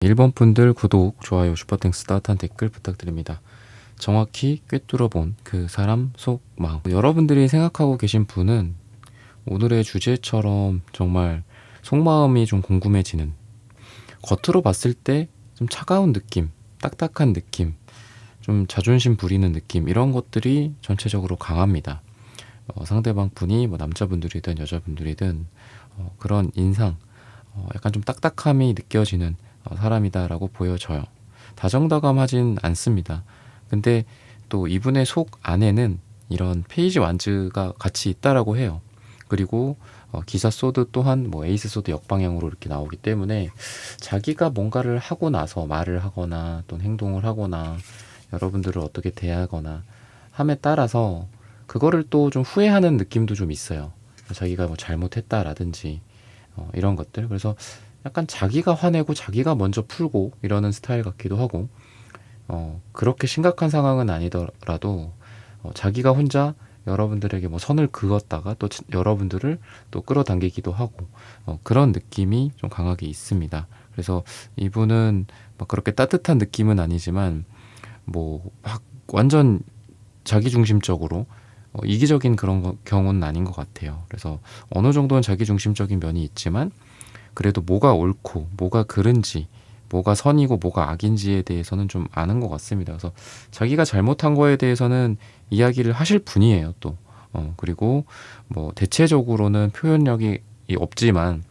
1번 분들 구독, 좋아요, 슈퍼땡스 따뜻한 댓글 부탁드립니다. 정확히 꿰뚫어본 그 사람 속 마음. 여러분들이 생각하고 계신 분은 오늘의 주제처럼 정말 속마음이 좀 궁금해지는, 겉으로 봤을 때 좀 차가운 느낌, 딱딱한 느낌, 좀 자존심 부리는 느낌, 이런 것들이 전체적으로 강합니다. 상대방 분이 뭐 남자분들이든 여자분들이든 그런 인상, 약간 좀 딱딱함이 느껴지는 사람이다라고 보여져요. 다정다감하진 않습니다. 근데 또 이분의 속 안에는 이런 페이지 완즈가 같이 있다라고 해요. 그리고 기사 소드 또한 뭐 에이스 소드 역방향으로 이렇게 나오기 때문에 자기가 뭔가를 하고 나서 말을 하거나 또는 행동을 하거나 여러분들을 어떻게 대하거나 함에 따라서 그거를 또 좀 후회하는 느낌도 좀 있어요. 자기가 뭐 잘못했다라든지 이런 것들. 그래서 약간 자기가 화내고 자기가 먼저 풀고 이러는 스타일 같기도 하고, 그렇게 심각한 상황은 아니더라도 자기가 혼자 여러분들에게 뭐 선을 그었다가 또 여러분들을 또 끌어당기기도 하고, 그런 느낌이 좀 강하게 있습니다. 그래서 이분은 막 그렇게 따뜻한 느낌은 아니지만 뭐 막 완전 자기중심적으로 이기적인 그런 경우는 아닌 것 같아요. 그래서 어느 정도는 자기중심적인 면이 있지만 그래도 뭐가 옳고 뭐가 그른지, 뭐가 선이고 뭐가 악인지에 대해서는 좀 아는 것 같습니다. 그래서 자기가 잘못한 거에 대해서는 이야기를 하실 분이에요, 또. 그리고 뭐 대체적으로는 표현력이 없지만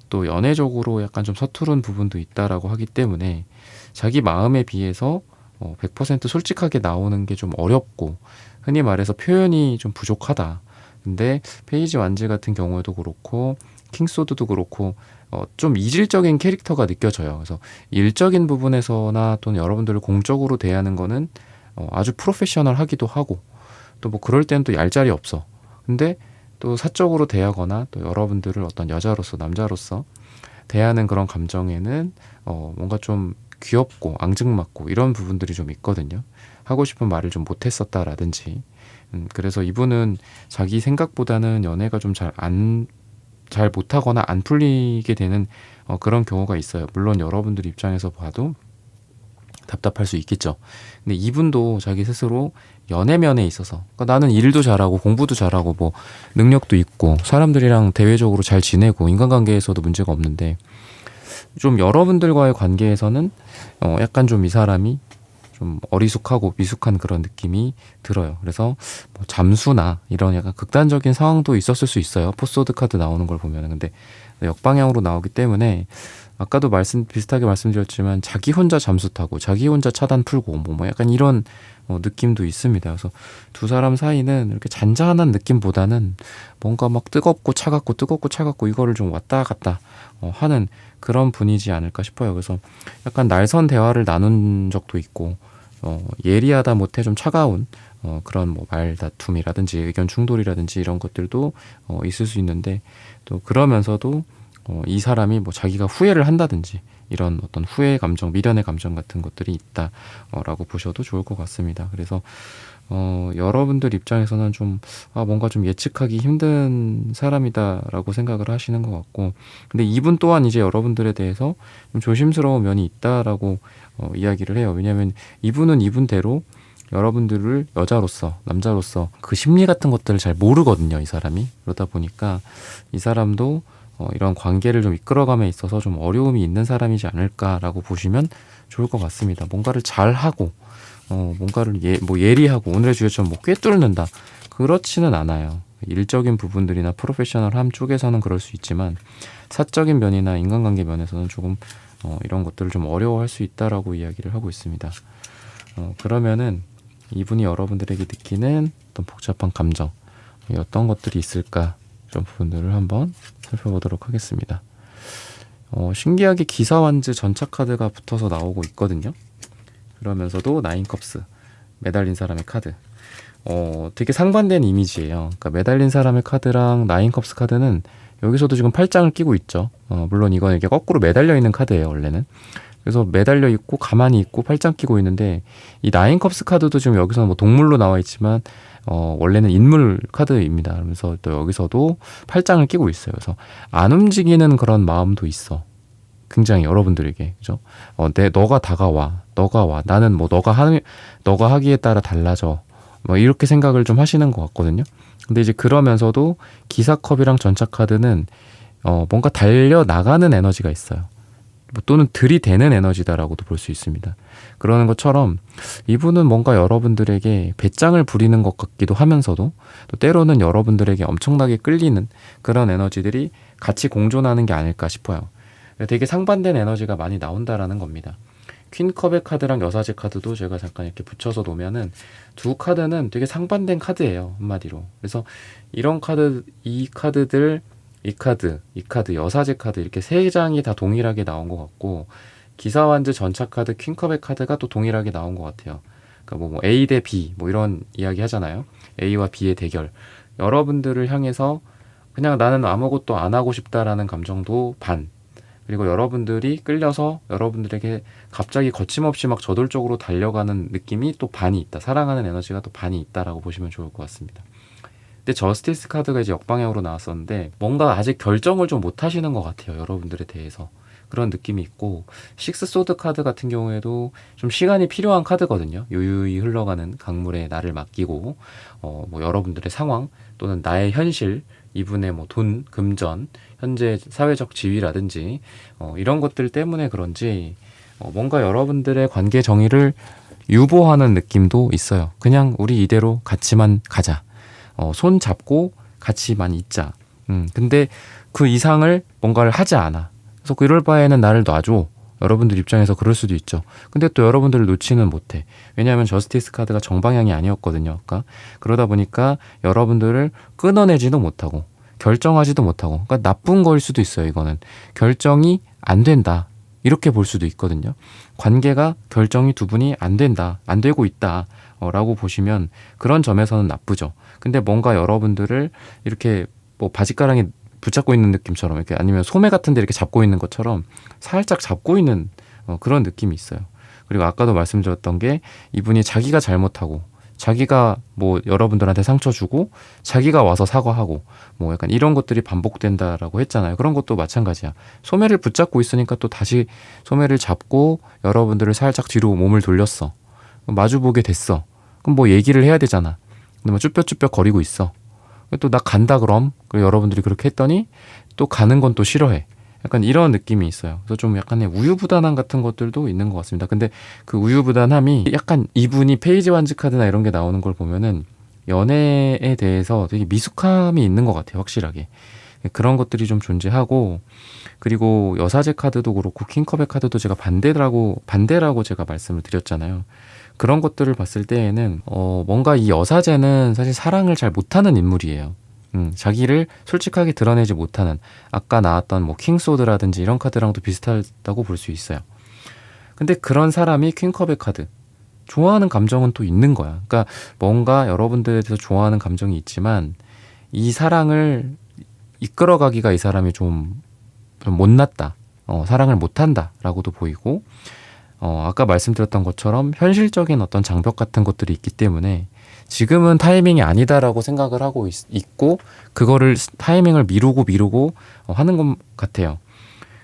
또 연애적으로 약간 좀 서투른 부분도 있다라고 하기 때문에 자기 마음에 비해서 100% 솔직하게 나오는 게 좀 어렵고, 흔히 말해서 표현이 좀 부족하다. 근데 페이지 완즈 같은 경우에도 그렇고 킹소드도 그렇고 좀 이질적인 캐릭터가 느껴져요. 그래서 일적인 부분에서나 또는 여러분들을 공적으로 대하는 거는 아주 프로페셔널하기도 하고, 또 뭐 그럴 때는 또 얄짤이 없어. 근데 또 사적으로 대하거나 또 여러분들을 어떤 여자로서 남자로서 대하는 그런 감정에는 뭔가 좀 귀엽고 앙증맞고 이런 부분들이 좀 있거든요. 하고 싶은 말을 좀 못했었다라든지. 그래서 이분은 자기 생각보다는 연애가 좀 잘 못하거나 안 풀리게 되는 그런 경우가 있어요. 물론 여러분들 입장에서 봐도 답답할 수 있겠죠. 근데 이분도 자기 스스로 연애면에 있어서, 그러니까 나는 일도 잘하고 공부도 잘하고 뭐 능력도 있고 사람들이랑 대외적으로 잘 지내고 인간관계에서도 문제가 없는데, 좀 여러분들과의 관계에서는 약간 좀 이 사람이 좀 어리숙하고 미숙한 그런 느낌이 들어요. 그래서 뭐 잠수나 이런 약간 극단적인 상황도 있었을 수 있어요. 포스워드 카드 나오는 걸 보면은. 근데 역방향으로 나오기 때문에 아까도 비슷하게 말씀드렸지만 자기 혼자 잠수 타고 자기 혼자 차단 풀고 뭐 약간 이런 느낌도 있습니다. 그래서 두 사람 사이는 이렇게 잔잔한 느낌보다는 뭔가 막 뜨겁고 차갑고 이거를 좀 왔다 갔다 하는 그런 분이지 않을까 싶어요. 그래서 약간 날선 대화를 나눈 적도 있고, 예리하다 못해 좀 차가운 그런 뭐 말다툼이라든지 의견 충돌이라든지 이런 것들도 있을 수 있는데, 또 그러면서도 이 사람이 뭐 자기가 후회를 한다든지 이런 어떤 후회 감정, 미련의 감정 같은 것들이 있다라고 보셔도 좋을 것 같습니다. 그래서 여러분들 입장에서는 좀 뭔가 좀 예측하기 힘든 사람이다라고 생각을 하시는 것 같고, 근데 이분 또한 이제 여러분들에 대해서 좀 조심스러운 면이 있다라고 이야기를 해요. 왜냐하면 이분은 이분대로 여러분들을 여자로서 남자로서 그 심리 같은 것들을 잘 모르거든요, 이 사람이. 그러다 보니까 이 사람도 이런 관계를 좀 이끌어감에 있어서 좀 어려움이 있는 사람이지 않을까라고 보시면 좋을 것 같습니다. 뭔가를 잘하고 뭔가를 예리하고 오늘의 주제처럼 뭐 꿰뚫는다, 그렇지는 않아요. 일적인 부분들이나 프로페셔널함 쪽에서는 그럴 수 있지만 사적인 면이나 인간관계 면에서는 조금 이런 것들을 좀 어려워할 수 있다라고 이야기를 하고 있습니다. 그러면은 이분이 여러분들에게 느끼는 어떤 복잡한 감정, 어떤 것들이 있을까, 이런 부분들을 한번 살펴보도록 하겠습니다. 신기하게 기사 완즈 전차 카드가 붙어서 나오고 있거든요. 그러면서도 나인컵스, 매달린 사람의 카드. 되게 상반된 이미지예요. 그러니까 매달린 사람의 카드랑 나인컵스 카드는 여기서도 지금 8장을 끼고 있죠. 물론 이건 이게 거꾸로 매달려 있는 카드예요, 원래는. 그래서 매달려 있고 가만히 있고 8장 끼고 있는데, 이 나인컵스 카드도 지금 여기서는 뭐 동물로 나와 있지만 원래는 인물 카드입니다. 그러면서 또 여기서도 8장을 끼고 있어요. 그래서 안 움직이는 그런 마음도 있어. 굉장히 여러분들에게. 그죠? 너가 다가와. 너가 와. 나는 뭐 너가 하기에 따라 달라져. 뭐 이렇게 생각을 좀 하시는 것 같거든요. 근데 이제 그러면서도 기사컵이랑 전차카드는 뭔가 달려나가는 에너지가 있어요. 뭐 또는 들이대는 에너지다라고도 볼 수 있습니다. 그러는 것처럼 이분은 뭔가 여러분들에게 배짱을 부리는 것 같기도 하면서도 또 때로는 여러분들에게 엄청나게 끌리는 그런 에너지들이 같이 공존하는 게 아닐까 싶어요. 되게 상반된 에너지가 많이 나온다라는 겁니다. 퀸컵의 카드랑 여사제 카드도 제가 잠깐 이렇게 붙여서 놓으면은 두 카드는 되게 상반된 카드예요. 한마디로. 그래서 이런 카드, 이 카드들, 이 카드, 여사제 카드 이렇게 세 장이 다 동일하게 나온 것 같고 기사완즈 전차 카드, 퀸컵의 카드가 또 동일하게 나온 것 같아요. 그러니까 뭐 A 대 B 뭐 이런 이야기 하잖아요. A와 B의 대결. 여러분들을 향해서 그냥 나는 아무것도 안 하고 싶다라는 감정도 반. 그리고 여러분들이 끌려서 여러분들에게 갑자기 거침없이 막 저돌적으로 달려가는 느낌이 또 반이 있다. 사랑하는 에너지가 또 반이 있다라고 보시면 좋을 것 같습니다. 근데 저스티스 카드가 이제 역방향으로 나왔었는데 뭔가 아직 결정을 좀 못 하시는 것 같아요. 여러분들에 대해서. 그런 느낌이 있고 식스 소드 카드 같은 경우에도 좀 시간이 필요한 카드거든요. 유유히 흘러가는 강물에 나를 맡기고 뭐 여러분들의 상황 또는 나의 현실 이분의 뭐 돈, 금전, 현재 사회적 지위라든지 이런 것들 때문에 그런지 뭔가 여러분들의 관계 정의를 유보하는 느낌도 있어요. 그냥 우리 이대로 같이만 가자. 손 잡고 같이만 있자. 근데 그 이상을 뭔가를 하지 않아. 그래서 이럴 바에는 나를 놔줘. 여러분들 입장에서 그럴 수도 있죠. 근데 또 여러분들을 놓지는 못해. 왜냐하면 저스티스 카드가 정방향이 아니었거든요. 아까. 그러다 보니까 여러분들을 끊어내지도 못하고 결정하지도 못하고 그러니까 나쁜 거일 수도 있어요. 이거는. 결정이 안 된다. 이렇게 볼 수도 있거든요. 관계가 결정이 두 분이 안 된다. 안 되고 있다. 라고 보시면 그런 점에서는 나쁘죠. 근데 뭔가 여러분들을 이렇게 뭐 바짓가랑이 붙잡고 있는 느낌처럼 이렇게 아니면 소매 같은 데 이렇게 잡고 있는 것처럼 살짝 잡고 있는 그런 느낌이 있어요. 그리고 아까도 말씀드렸던 게 이분이 자기가 잘못하고 자기가 뭐 여러분들한테 상처 주고 자기가 와서 사과하고 뭐 약간 이런 것들이 반복된다라고 했잖아요. 그런 것도 마찬가지야. 소매를 붙잡고 있으니까 또 다시 소매를 잡고 여러분들을 살짝 뒤로 몸을 돌렸어. 마주보게 됐어. 그럼 뭐 얘기를 해야 되잖아. 근데 뭐 쭈뼛쭈뼛 거리고 있어. 또 나 간다 그럼. 그리고 여러분들이 그렇게 했더니 또 가는 건 또 싫어해. 약간 이런 느낌이 있어요. 그래서 좀 약간의 우유부단함 같은 것들도 있는 것 같습니다. 근데 그 우유부단함이 약간 이분이 페이지 완즈 카드나 이런 게 나오는 걸 보면은 연애에 대해서 되게 미숙함이 있는 것 같아요. 확실하게. 그런 것들이 좀 존재하고 그리고 여사제 카드도 그렇고 킹컵의 카드도 제가 반대라고 제가 말씀을 드렸잖아요. 그런 것들을 봤을 때에는 뭔가 이 여사제는 사실 사랑을 잘 못하는 인물이에요. 자기를 솔직하게 드러내지 못하는 아까 나왔던 뭐 킹소드라든지 이런 카드랑도 비슷하다고 볼 수 있어요. 근데 그런 사람이 퀸컵의 카드 좋아하는 감정은 또 있는 거야. 그러니까 뭔가 여러분들에 대해서 좋아하는 감정이 있지만 이 사랑을 이끌어가기가 이 사람이 좀 못났다. 사랑을 못한다 라고도 보이고 아까 말씀드렸던 것처럼 현실적인 어떤 장벽 같은 것들이 있기 때문에 지금은 타이밍이 아니다라고 생각을 하고 있고 그거를 타이밍을 미루고 하는 것 같아요.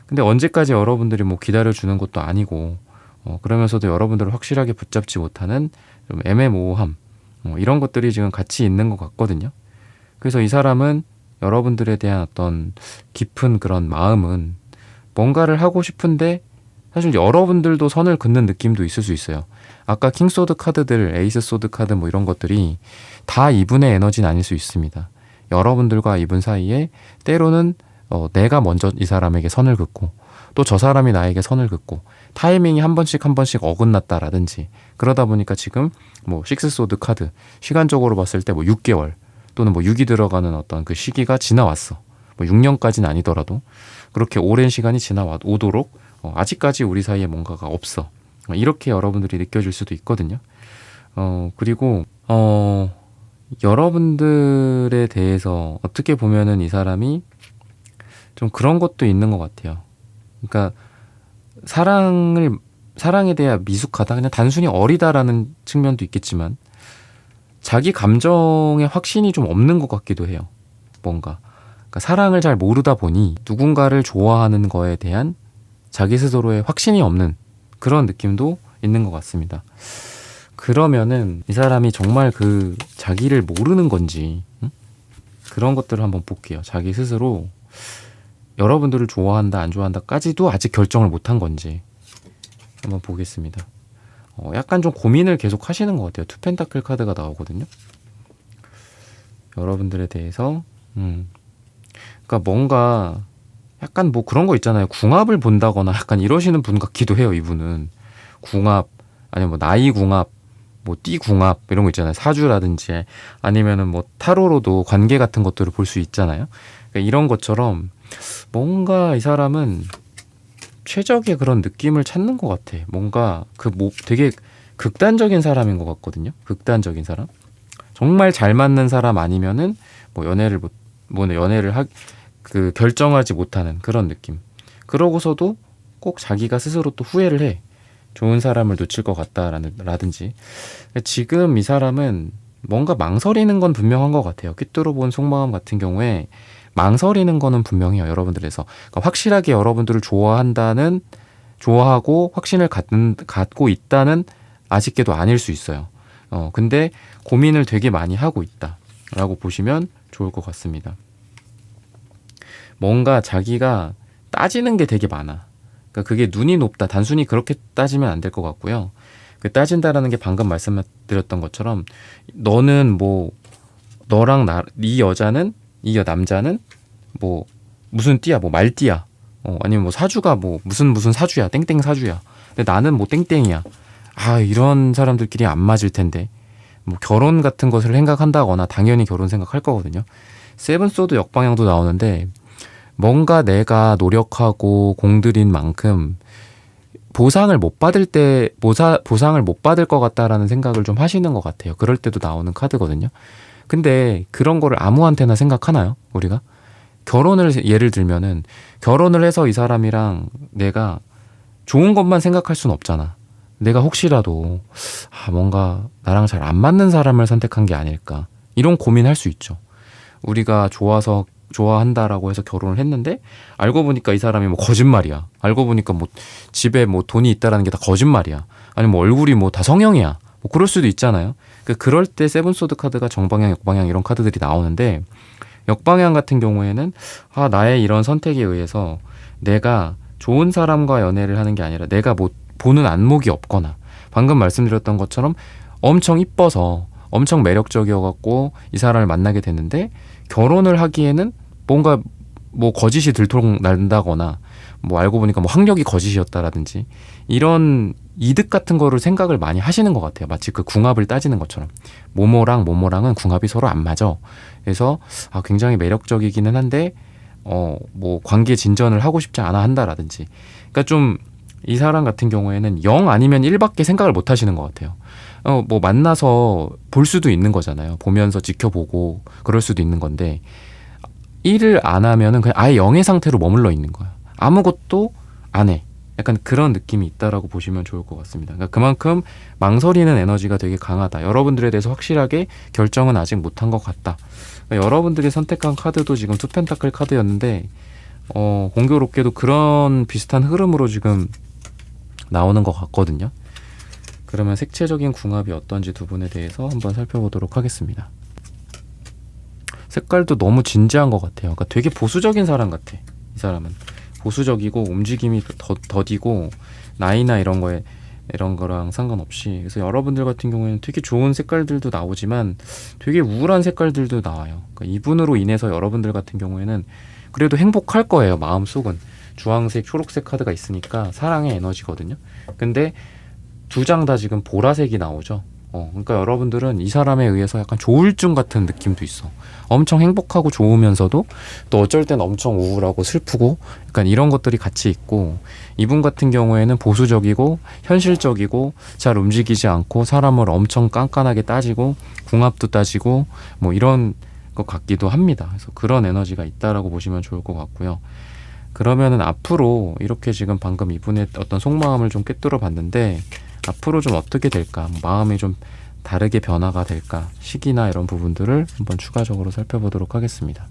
근데 언제까지 여러분들이 뭐 기다려주는 것도 아니고 그러면서도 여러분들을 확실하게 붙잡지 못하는 좀 애매모호함 이런 것들이 지금 같이 있는 것 같거든요. 그래서 이 사람은 여러분들에 대한 어떤 깊은 그런 마음은 뭔가를 하고 싶은데 사실 여러분들도 선을 긋는 느낌도 있을 수 있어요. 아까 킹소드 카드들, 에이스 소드 카드 뭐 이런 것들이 다 이분의 에너지는 아닐 수 있습니다. 여러분들과 이분 사이에 때로는 내가 먼저 이 사람에게 선을 긋고 또 저 사람이 나에게 선을 긋고 타이밍이 한 번씩 어긋났다라든지 그러다 보니까 지금 뭐 식스 소드 카드 시간적으로 봤을 때 뭐 6개월 또는 뭐 6이 들어가는 어떤 그 시기가 지나왔어. 뭐 6년까지는 아니더라도 그렇게 오랜 시간이 지나오도록 아직까지 우리 사이에 뭔가가 없어. 이렇게 여러분들이 느껴질 수도 있거든요. 그리고 여러분들에 대해서 어떻게 보면은 이 사람이 좀 그런 것도 있는 것 같아요. 그러니까 사랑에 대해 미숙하다. 그냥 단순히 어리다라는 측면도 있겠지만 자기 감정에 확신이 좀 없는 것 같기도 해요. 뭔가. 그러니까 사랑을 잘 모르다 보니 누군가를 좋아하는 거에 대한 자기 스스로에 확신이 없는 그런 느낌도 있는 것 같습니다. 그러면은 이 사람이 정말 그 자기를 모르는 건지, 그런 것들을 한번 볼게요. 자기 스스로 여러분들을 좋아한다 안 좋아한다까지도 아직 결정을 못한 건지 한번 보겠습니다. 약간 좀 고민을 계속 하시는 것 같아요. 투 펜타클 카드가 나오거든요. 여러분들에 대해서 그러니까 뭔가 약간 뭐 그런 거 있잖아요. 궁합을 본다거나 약간 이러시는 분 같기도 해요. 이분은 궁합, 아니면 뭐 나이 궁합, 뭐 띠 궁합 이런 거 있잖아요. 사주라든지 아니면은 뭐 타로로도 관계 같은 것들을 볼 수 있잖아요. 그러니까 이런 것처럼 뭔가 이 사람은 최적의 그런 느낌을 찾는 것 같아. 뭔가 그 뭐 되게 극단적인 사람인 것 같거든요. 극단적인 사람. 정말 잘 맞는 사람 아니면은 뭐 연애를 그 결정하지 못하는 그런 느낌. 그러고서도 꼭 자기가 스스로 또 후회를 해. 좋은 사람을 놓칠 것 같다라든지. 지금 이 사람은 뭔가 망설이는 건 분명한 것 같아요. 꿰뚫어본 속마음 같은 경우에 망설이는 거는 분명해요. 여러분들에서. 그러니까 확실하게 여러분들을 좋아하고 확신을 갖고 있다는 아쉽게도 아닐 수 있어요. 근데 고민을 되게 많이 하고 있다라고 보시면 좋을 것 같습니다. 뭔가 자기가 따지는 게 되게 많아. 그러니까 그게 눈이 높다. 단순히 그렇게 따지면 안 될 것 같고요. 그 따진다라는 게 방금 말씀드렸던 것처럼 너는 뭐 너랑 이 남자는 뭐 무슨 띠야, 뭐 말띠야, 아니면 뭐 사주가 뭐 무슨 사주야, 땡땡 사주야. 근데 나는 뭐 땡땡이야. 이런 사람들끼리 안 맞을 텐데. 뭐 결혼 같은 것을 생각한다거나 당연히 결혼 생각할 거거든요. 세븐 소드 역방향도 나오는데 뭔가 내가 노력하고 공들인 만큼 보상을 못 받을 것 같다라는 생각을 좀 하시는 것 같아요. 그럴 때도 나오는 카드거든요. 근데 그런 거를 아무한테나 생각하나요? 우리가? 예를 들면은 결혼을 해서 이 사람이랑 내가 좋은 것만 생각할 순 없잖아. 내가 혹시라도 뭔가 나랑 잘 안 맞는 사람을 선택한 게 아닐까. 이런 고민할 수 있죠. 우리가 좋아한다라고 해서 결혼을 했는데 알고 보니까 이 사람이 뭐 거짓말이야. 알고 보니까 뭐 집에 뭐 돈이 있다라는 게 다 거짓말이야. 아니면 뭐 얼굴이 뭐 다 성형이야. 뭐 그럴 수도 있잖아요. 그럴 때 세븐소드 카드가 정방향, 역방향 이런 카드들이 나오는데 역방향 같은 경우에는 나의 이런 선택에 의해서 내가 좋은 사람과 연애를 하는 게 아니라 내가 뭐 보는 안목이 없거나 방금 말씀드렸던 것처럼 엄청 이뻐서 엄청 매력적이어갖고 이 사람을 만나게 됐는데 결혼을 하기에는 뭔가 뭐 거짓이 들통난다거나 뭐 알고 보니까 뭐 학력이 거짓이었다라든지 이런 이득 같은 거를 생각을 많이 하시는 것 같아요. 마치 그 궁합을 따지는 것처럼 모모랑은 궁합이 서로 안 맞아. 그래서 굉장히 매력적이기는 한데 뭐 관계 진전을 하고 싶지 않아 한다라든지. 그러니까 좀 이 사람 같은 경우에는 0 아니면 1밖에 생각을 못 하시는 것 같아요. 뭐 만나서 볼 수도 있는 거잖아요. 보면서 지켜보고 그럴 수도 있는 건데 1을 안 하면은 그냥 아예 0의 상태로 머물러 있는 거야. 아무것도 안 해. 약간 그런 느낌이 있다라고 보시면 좋을 것 같습니다. 그러니까 그만큼 망설이는 에너지가 되게 강하다. 여러분들에 대해서 확실하게 결정은 아직 못한 것 같다. 그러니까 여러분들이 선택한 카드도 지금 투 펜타클 카드였는데 공교롭게도 그런 비슷한 흐름으로 지금 나오는 것 같거든요. 그러면 색채적인 궁합이 어떤지 두 분에 대해서 한번 살펴보도록 하겠습니다. 색깔도 너무 진지한 것 같아요. 그러니까 되게 보수적인 사람 같아. 이 사람은 보수적이고 움직임이 더디고 나이나 이런 거랑 상관없이. 그래서 여러분들 같은 경우에는 되게 좋은 색깔들도 나오지만 되게 우울한 색깔들도 나와요. 그러니까 이분으로 인해서 여러분들 같은 경우에는 그래도 행복할 거예요. 마음속은. 주황색, 초록색 카드가 있으니까 사랑의 에너지거든요. 근데 두 장 다 지금 보라색이 나오죠. 그러니까 여러분들은 이 사람에 의해서 약간 조울증 같은 느낌도 있어. 엄청 행복하고 좋으면서도 또 어쩔 땐 엄청 우울하고 슬프고 약간 이런 것들이 같이 있고, 이분 같은 경우에는 보수적이고 현실적이고 잘 움직이지 않고 사람을 엄청 깐깐하게 따지고 궁합도 따지고 뭐 이런 것 같기도 합니다. 그래서 그런 에너지가 있다라고 보시면 좋을 것 같고요. 그러면은 앞으로 이렇게 지금 방금 이분의 어떤 속마음을 좀 꿰뚫어 봤는데 앞으로 좀 어떻게 될까, 마음이 좀 다르게 변화가 될까, 시기나 이런 부분들을 한번 추가적으로 살펴보도록 하겠습니다.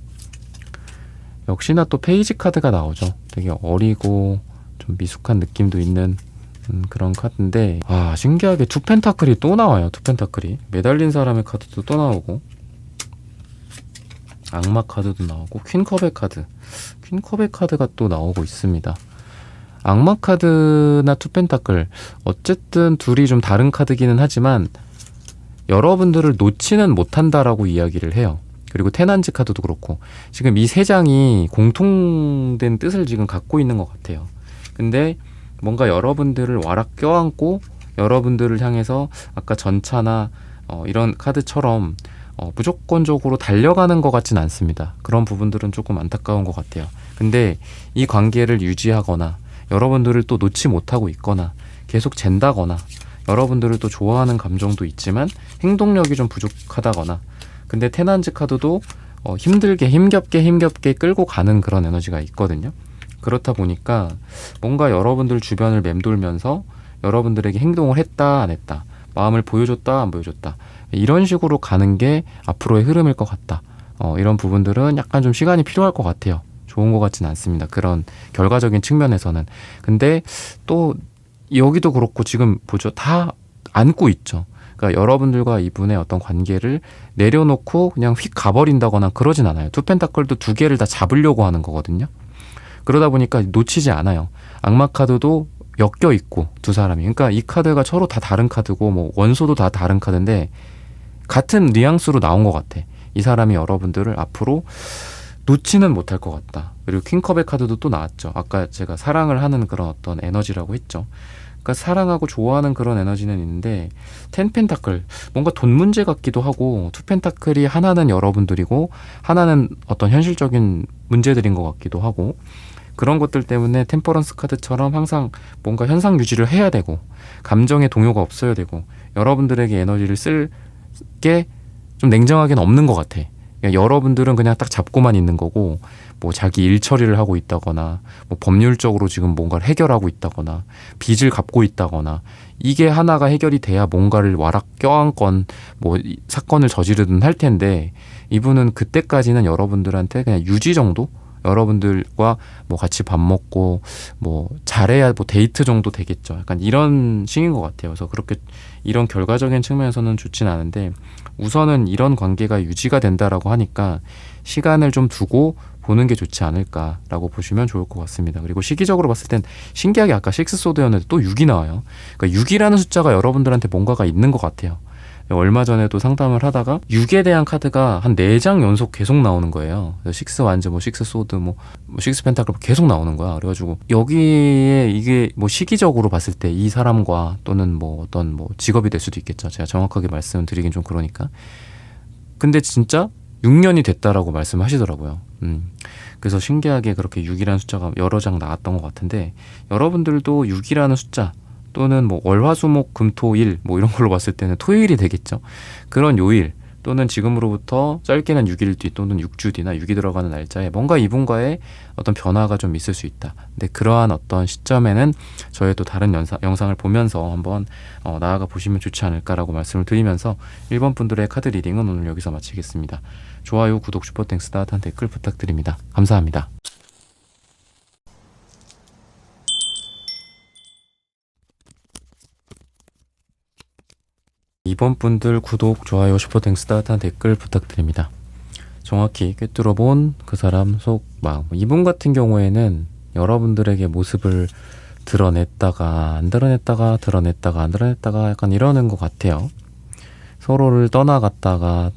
역시나 또 페이지 카드가 나오죠. 되게 어리고 좀 미숙한 느낌도 있는 그런 카드인데, 신기하게 투 펜타클이 또 나와요. 투 펜타클이 매달린 사람의 카드도 또 나오고, 악마 카드도 나오고, 퀸컵의 카드가 또 나오고 있습니다. 악마 카드나 투 펜타클, 어쨌든 둘이 좀 다른 카드기는 하지만 여러분들을 놓지는 못한다라고 이야기를 해요. 그리고 테난지 카드도 그렇고, 지금 이 세 장이 공통된 뜻을 지금 갖고 있는 것 같아요. 근데 뭔가 여러분들을 와락 껴안고 여러분들을 향해서 아까 전차나 이런 카드처럼 무조건적으로 달려가는 것 같진 않습니다. 그런 부분들은 조금 안타까운 것 같아요. 근데 이 관계를 유지하거나 여러분들을 또 놓지 못하고 있거나 계속 잰다거나 여러분들을 또 좋아하는 감정도 있지만 행동력이 좀 부족하다거나, 근데 테난지 카드도 힘겹게 끌고 가는 그런 에너지가 있거든요. 그렇다 보니까 뭔가 여러분들 주변을 맴돌면서 여러분들에게 행동을 했다 안 했다, 마음을 보여줬다 안 보여줬다, 이런 식으로 가는 게 앞으로의 흐름일 것 같다. 이런 부분들은 약간 좀 시간이 필요할 것 같아요. 좋은 것 같진 않습니다. 그런 결과적인 측면에서는. 근데 또 여기도 그렇고 지금 보죠. 다 안고 있죠. 그러니까 여러분들과 이분의 어떤 관계를 내려놓고 그냥 휙 가버린다거나 그러진 않아요. 투 펜타클도 두 개를 다 잡으려고 하는 거거든요. 그러다 보니까 놓치지 않아요. 악마 카드도 엮여 있고 두 사람이. 그러니까 이 카드가 서로 다 다른 카드고 뭐 원소도 다 다른 카드인데 같은 뉘앙스로 나온 것 같아. 이 사람이 여러분들을 앞으로 놓지는 못할 것 같다. 그리고 킹컵의 카드도 또 나왔죠. 아까 제가 사랑을 하는 그런 어떤 에너지라고 했죠. 그러니까 사랑하고 좋아하는 그런 에너지는 있는데, 텐 펜타클 뭔가 돈 문제 같기도 하고, 투 펜타클이 하나는 여러분들이고 하나는 어떤 현실적인 문제들인 것 같기도 하고, 그런 것들 때문에 템퍼런스 카드처럼 항상 뭔가 현상 유지를 해야 되고 감정의 동요가 없어야 되고 여러분들에게 에너지를 쓸 게 좀 냉정하게는 없는 것 같아. 그러니까 여러분들은 그냥 딱 잡고만 있는 거고, 뭐 자기 일 처리를 하고 있다거나 뭐 법률적으로 지금 뭔가를 해결하고 있다거나 빚을 갚고 있다거나, 이게 하나가 해결이 돼야 뭔가를 와락 껴안건 뭐 사건을 저지르든 할 텐데, 이분은 그때까지는 여러분들한테 그냥 유지 정도? 여러분들과 뭐 같이 밥 먹고 뭐 잘해야 뭐 데이트 정도 되겠죠. 약간 이런 식인 것 같아요. 그래서 그렇게 이런 결과적인 측면에서는 좋진 않은데, 우선은 이런 관계가 유지가 된다라고 하니까 시간을 좀 두고 보는 게 좋지 않을까라고 보시면 좋을 것 같습니다. 그리고 시기적으로 봤을 땐 신기하게 아까 6소드였는데 또 6이 나와요. 그러니까 6이라는 숫자가 여러분들한테 뭔가가 있는 것 같아요. 얼마 전에도 상담을 하다가 6에 대한 카드가 한 4장 연속 계속 나오는 거예요. 6 완즈, 뭐 6 소드, 뭐 6 펜타클 계속 나오는 거야. 그래가지고 여기에 이게 뭐 시기적으로 봤을 때 이 사람과 또는 뭐 어떤 뭐 직업이 될 수도 있겠죠. 제가 정확하게 말씀드리긴 좀 그러니까. 근데 진짜 6년이 됐다라고 말씀하시더라고요. 그래서 신기하게 그렇게 6이라는 숫자가 여러 장 나왔던 것 같은데, 여러분들도 6이라는 숫자 또는 뭐 월화수목금토일 뭐 이런 걸로 봤을 때는 토요일이 되겠죠. 그런 요일 또는 지금으로부터 짧게는 6일 뒤 또는 6주 뒤나 6이 들어가는 날짜에 뭔가 이분과의 어떤 변화가 좀 있을 수 있다. 근데 그러한 어떤 시점에는 저의 또 다른 영상을 보면서 한번 나아가 보시면 좋지 않을까라고 말씀을 드리면서 1번 분들의 카드 리딩은 오늘 여기서 마치겠습니다. 좋아요, 구독, 슈퍼땡스, 따뜻한 댓글 부탁드립니다. 감사합니다. 2번 분들 구독, 좋아요, 슈퍼땡스, 따뜻한 댓글 부탁드립니다. 정확히 꿰뚫어본 그 사람 속 마음. 이분 같은 경우에는 여러분들에게 모습을 드러냈다가 안 드러냈다가 드러냈다가 안 드러냈다가 약간 이러는 것 같아요. 서로를 떠나갔다가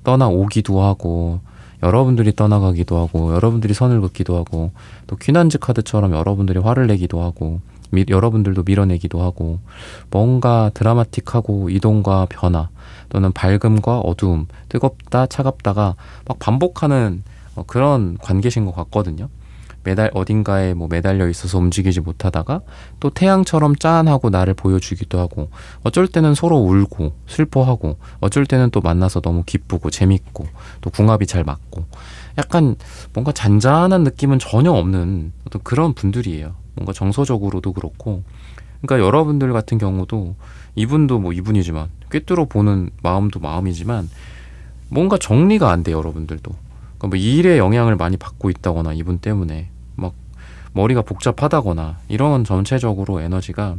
떠나오기도 하고, 여러분들이 떠나가기도 하고, 여러분들이 선을 긋기도 하고, 또 퀸한즈 카드처럼 여러분들이 화를 내기도 하고, 여러분들도 밀어내기도 하고, 뭔가 드라마틱하고 이동과 변화 또는 밝음과 어두움, 뜨겁다 차갑다가 막 반복하는 그런 관계신 것 같거든요. 어딘가에 뭐 매달려 있어서 움직이지 못하다가 또 태양처럼 짠하고 나를 보여주기도 하고, 어쩔 때는 서로 울고 슬퍼하고, 어쩔 때는 또 만나서 너무 기쁘고 재밌고 또 궁합이 잘 맞고, 약간 뭔가 잔잔한 느낌은 전혀 없는 어떤 그런 분들이에요. 뭔가 정서적으로도 그렇고. 그러니까 여러분들 같은 경우도 이분도 뭐 이분이지만 꿰뚫어 보는 마음도 마음이지만 뭔가 정리가 안 돼요. 여러분들도 그러니까 뭐 일에 영향을 많이 받고 있다거나 이분 때문에 막 머리가 복잡하다거나 이런 전체적으로 에너지가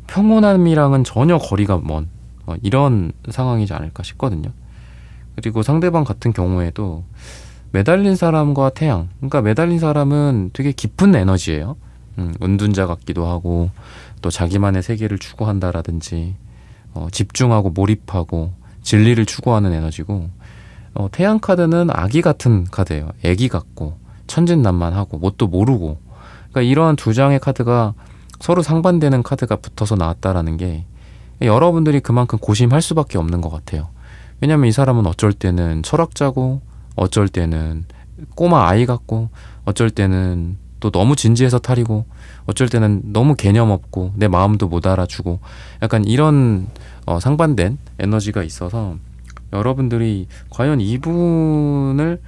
평온함이랑은 전혀 거리가 먼 이런 상황이지 않을까 싶거든요. 그리고 상대방 같은 경우에도 매달린 사람과 태양, 그러니까 매달린 사람은 되게 깊은 에너지예요. 은둔자 같기도 하고 또 자기만의 세계를 추구한다라든지 집중하고 몰입하고 진리를 추구하는 에너지고, 태양 카드는 아기 같은 카드예요. 애기 같고 천진난만하고 뭣도 모르고, 그러니까 이러한 두 장의 카드가 서로 상반되는 카드가 붙어서 나왔다라는 게 여러분들이 그만큼 고심할 수밖에 없는 것 같아요. 왜냐면 이 사람은 어쩔 때는 철학자고 어쩔 때는 꼬마 아이 같고 어쩔 때는 또 너무 진지해서 탈이고 어쩔 때는 너무 개념 없고 내 마음도 못 알아주고, 약간 이런 상반된 에너지가 있어서 여러분들이 과연 이분을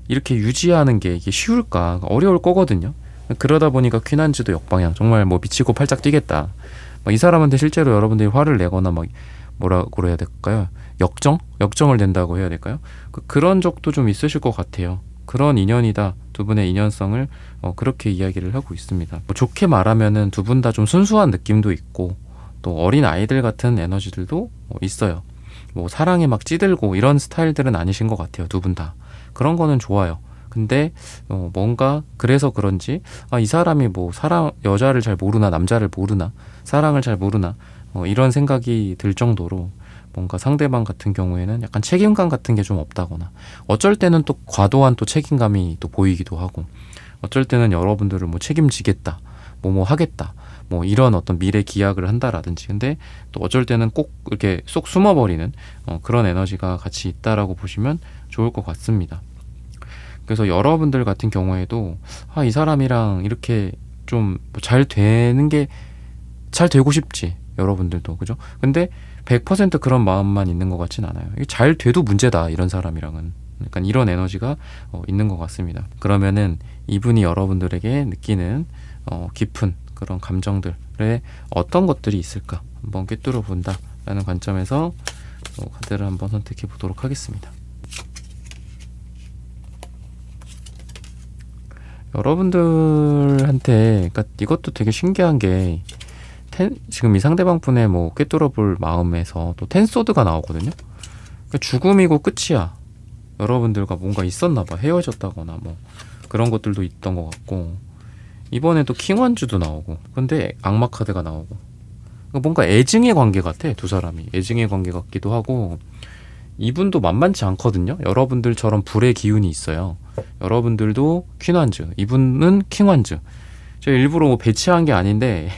이렇게 유지하는 게 이게 쉬울까, 어려울 거거든요. 그러다 보니까 퀸한즈도 역방향, 정말 뭐 미치고 팔짝 뛰겠다. 이 사람한테 실제로 여러분들이 화를 내거나 막 뭐라고 해야 될까요? 역정을 낸다고 해야 될까요? 그런 적도 좀 있으실 것 같아요. 그런 인연이다. 두 분의 인연성을 그렇게 이야기를 하고 있습니다. 뭐 좋게 말하면은 두 분 다 좀 순수한 느낌도 있고 또 어린 아이들 같은 에너지들도 있어요. 뭐 사랑에 막 찌들고 이런 스타일들은 아니신 것 같아요. 두 분 다. 그런 거는 좋아요. 근데 뭔가 그래서 그런지 이 사람이 뭐 여자를 잘 모르나 남자를 모르나 사랑을 잘 모르나 이런 생각이 들 정도로 뭔가 상대방 같은 경우에는 약간 책임감 같은 게 좀 없다거나, 어쩔 때는 또 과도한 또 책임감이 또 보이기도 하고, 어쩔 때는 여러분들을 뭐 책임지겠다, 뭐 하겠다, 뭐 이런 어떤 미래 기약을 한다라든지, 근데 또 어쩔 때는 꼭 이렇게 쏙 숨어버리는 그런 에너지가 같이 있다라고 보시면 좋을 것 같습니다. 그래서 여러분들 같은 경우에도 이 사람이랑 이렇게 좀 잘 되는 게 잘 되고 싶지, 여러분들도. 그죠? 근데 100% 그런 마음만 있는 것 같진 않아요. 이게 잘 돼도 문제다, 이런 사람이랑은. 약간 이런 에너지가 있는 것 같습니다. 그러면은 이분이 여러분들에게 느끼는 깊은 그런 감정들에 어떤 것들이 있을까 한번 꿰뚫어 본다라는 관점에서 카드를 한번 선택해 보도록 하겠습니다. 여러분들한테, 그러니까 이것도 되게 신기한 게 지금 이 상대방 분의 뭐 꿰뚫어 볼 마음에서 또 텐소드가 나오거든요. 그러니까 죽음이고 끝이야. 여러분들과 뭔가 있었나 봐. 헤어졌다거나 뭐 그런 것들도 있던 것 같고, 이번에 또 킹원주도 나오고, 근데 악마 카드가 나오고, 그러니까 뭔가 애증의 관계 같아. 두 사람이 애증의 관계 같기도 하고, 이분도 만만치 않거든요. 여러분들처럼 불의 기운이 있어요. 여러분들도 퀸완즈, 이분은 킹완즈. 제가 일부러 뭐 배치한 게 아닌데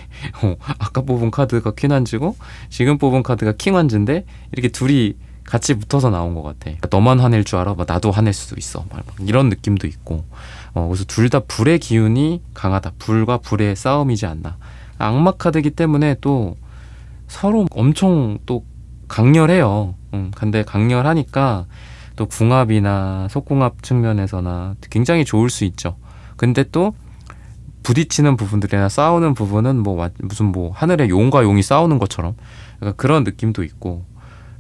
아까 뽑은 카드가 퀸완즈고 지금 뽑은 카드가 킹완즈인데 이렇게 둘이 같이 붙어서 나온 것 같아. 그러니까 너만 화낼 줄 알아? 나도 화낼 수도 있어. 막 이런 느낌도 있고, 그래서 둘 다 불의 기운이 강하다. 불과 불의 싸움이지 않나. 악마 카드이기 때문에 또 서로 엄청 또 강렬해요. 근데 강렬하니까 또 궁합이나 속궁합 측면에서나 굉장히 좋을 수 있죠. 근데 또 부딪히는 부분들이나 싸우는 부분은 뭐 무슨 뭐 하늘의 용과 용이 싸우는 것처럼 그런 느낌도 있고,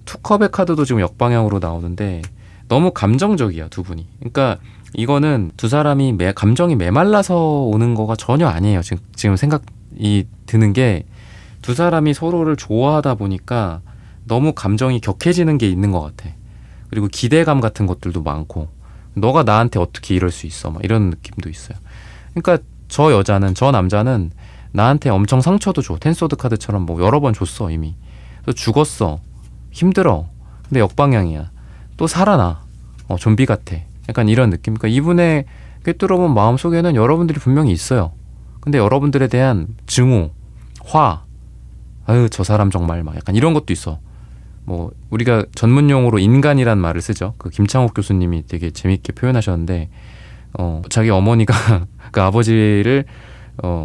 투컵의 카드도 지금 역방향으로 나오는데 너무 감정적이야, 두 분이. 그러니까 이거는 두 사람이 감정이 메말라서 오는 거가 전혀 아니에요. 지금 생각이 드는 게, 두 사람이 서로를 좋아하다 보니까 너무 감정이 격해지는 게 있는 것 같아. 그리고 기대감 같은 것들도 많고, 너가 나한테 어떻게 이럴 수 있어, 막 이런 느낌도 있어요. 그러니까 저 남자는 나한테 엄청 상처도 줘. 텐소드 카드처럼 뭐 여러 번 줬어, 이미. 또 죽었어. 힘들어. 근데 역방향이야. 또 살아나. 좀비 같아. 약간 이런 느낌. 그러니까 이분의 꿰뚫어본 마음속에는 여러분들이 분명히 있어요. 근데 여러분들에 대한 증오, 화, 저 사람 정말 막 약간 이런 것도 있어. 뭐 우리가 전문용어로 인간이란 말을 쓰죠. 그 김창옥 교수님이 되게 재밌게 표현하셨는데, 자기 어머니가 그 아버지를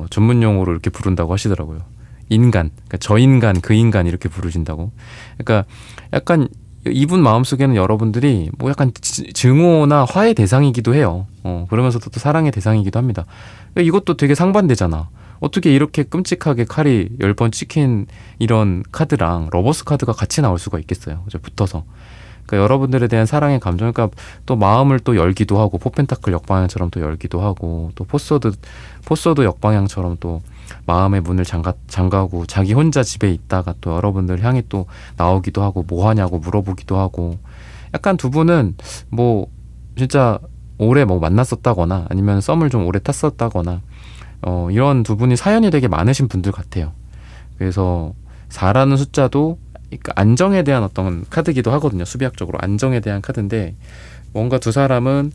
전문용어로 이렇게 부른다고 하시더라고요. 인간, 그러니까 저 인간, 그 인간 이렇게 부르신다고. 그러니까 약간 이분 마음속에는 여러분들이 뭐 약간 증오나 화의 대상이기도 해요. 그러면서도 또 사랑의 대상이기도 합니다. 그러니까 이것도 되게 상반되잖아. 어떻게 이렇게 끔찍하게 칼이 10번 찍힌 이런 카드랑 러버스 카드가 같이 나올 수가 있겠어요. 붙어서. 그러니까 여러분들에 대한 사랑의 감정, 그러니까 또 마음을 또 열기도 하고 포펜타클 역방향처럼 또 열기도 하고 또 포소드 역방향처럼 또 마음의 문을 잠가고 자기 혼자 집에 있다가 또 여러분들 향해 또 나오기도 하고 뭐 하냐고 물어보기도 하고 약간 두 분은 뭐 진짜 오래 뭐 만났었다거나 아니면 썸을 좀 오래 탔었다거나 이런 두 분이 사연이 되게 많으신 분들 같아요. 그래서 4라는 숫자도 그러니까 안정에 대한 어떤 카드기도 하거든요. 수비학적으로 안정에 대한 카드인데 뭔가 두 사람은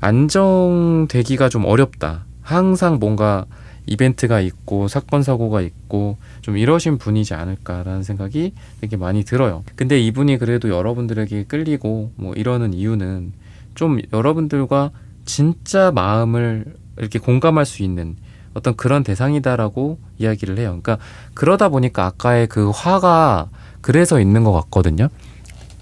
안정되기가 좀 어렵다. 항상 뭔가 이벤트가 있고 사건 사고가 있고 좀 이러신 분이지 않을까라는 생각이 되게 많이 들어요. 근데 이분이 그래도 여러분들에게 끌리고 뭐 이러는 이유는 좀 여러분들과 진짜 마음을 이렇게 공감할 수 있는 어떤 그런 대상이다라고 이야기를 해요. 그러니까 그러다 보니까 아까의 그 화가 그래서 있는 것 같거든요.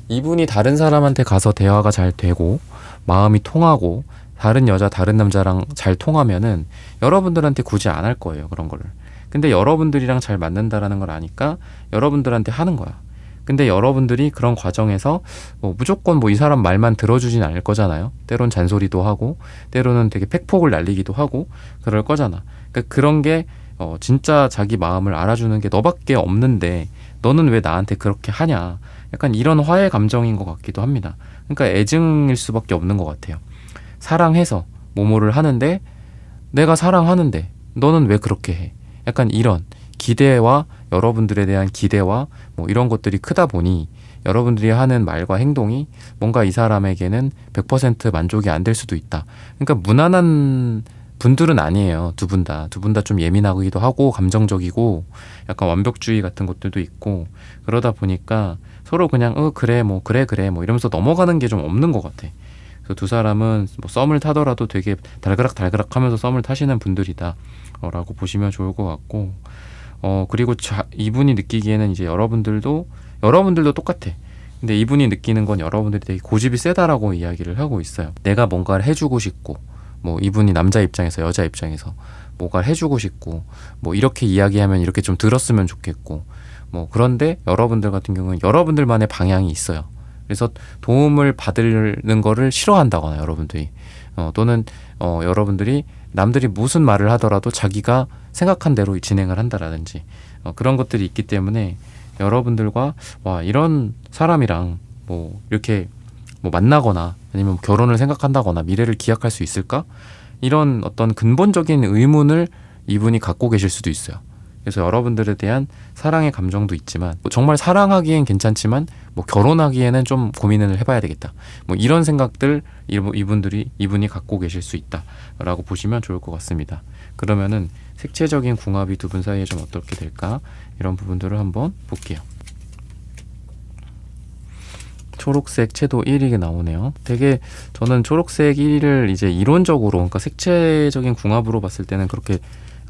이분이 다른 사람한테 가서 대화가 잘 되고 마음이 통하고 다른 여자 다른 남자랑 잘 통하면은 여러분들한테 굳이 안 할 거예요, 그런 거를. 근데 여러분들이랑 잘 맞는다라는 걸 아니까 여러분들한테 하는 거야. 근데 여러분들이 그런 과정에서 뭐 무조건 뭐 이 사람 말만 들어주진 않을 거잖아요. 때론 잔소리도 하고 때로는 되게 팩폭을 날리기도 하고 그럴 거잖아. 그러니까 그런 게 진짜 자기 마음을 알아주는 게 너밖에 없는데 너는 왜 나한테 그렇게 하냐. 약간 이런 화해 감정인 것 같기도 합니다. 그러니까 애증일 수밖에 없는 것 같아요. 사랑해서 뭐뭐를 하는데 내가 사랑하는데 너는 왜 그렇게 해. 약간 이런 기대와 여러분들에 대한 기대와 뭐 이런 것들이 크다 보니 여러분들이 하는 말과 행동이 뭔가 이 사람에게는 100% 만족이 안 될 수도 있다. 그러니까 무난한 분들은 아니에요. 두 분 다 좀 예민하기도 하고 감정적이고 약간 완벽주의 같은 것들도 있고 그러다 보니까 서로 그냥 그래 뭐 그래 뭐 이러면서 넘어가는 게 좀 없는 것 같아. 그래서 두 사람은 뭐 썸을 타더라도 되게 달그락 하면서 썸을 타시는 분들이다 라고 보시면 좋을 것 같고 그리고 이분이 느끼기에는 이제 여러분들도 똑같아. 근데 이분이 느끼는 건 여러분들이 되게 고집이 세다라고 이야기를 하고 있어요. 내가 뭔가를 해주고 싶고 뭐 이분이 남자 입장에서 여자 입장에서 뭔가를 해주고 싶고 뭐 이렇게 이야기하면 이렇게 좀 들었으면 좋겠고 뭐 그런데 여러분들 같은 경우는 여러분들만의 방향이 있어요. 그래서 도움을 받는 거를 싫어한다거나 여러분들이 또는 여러분들이 남들이 무슨 말을 하더라도 자기가 생각한 대로 진행을 한다라든지 그런 것들이 있기 때문에 여러분들과 와 이런 사람이랑 뭐 이렇게 뭐 만나거나 아니면 결혼을 생각한다거나 미래를 기약할 수 있을까? 이런 어떤 근본적인 의문을 이분이 갖고 계실 수도 있어요. 그래서 여러분들에 대한 사랑의 감정도 있지만 뭐 정말 사랑하기엔 괜찮지만 뭐 결혼하기에는 좀 고민을 해봐야 되겠다. 뭐 이런 생각들 이분이 갖고 계실 수 있다라고 보시면 좋을 것 같습니다. 그러면은 색채적인 궁합이 두 분 사이에 좀 어떻게 될까? 이런 부분들을 한번 볼게요. 초록색 채도 1이 나오네요. 되게 저는 초록색 1을 이제 이론적으로 그러니까 색채적인 궁합으로 봤을 때는 그렇게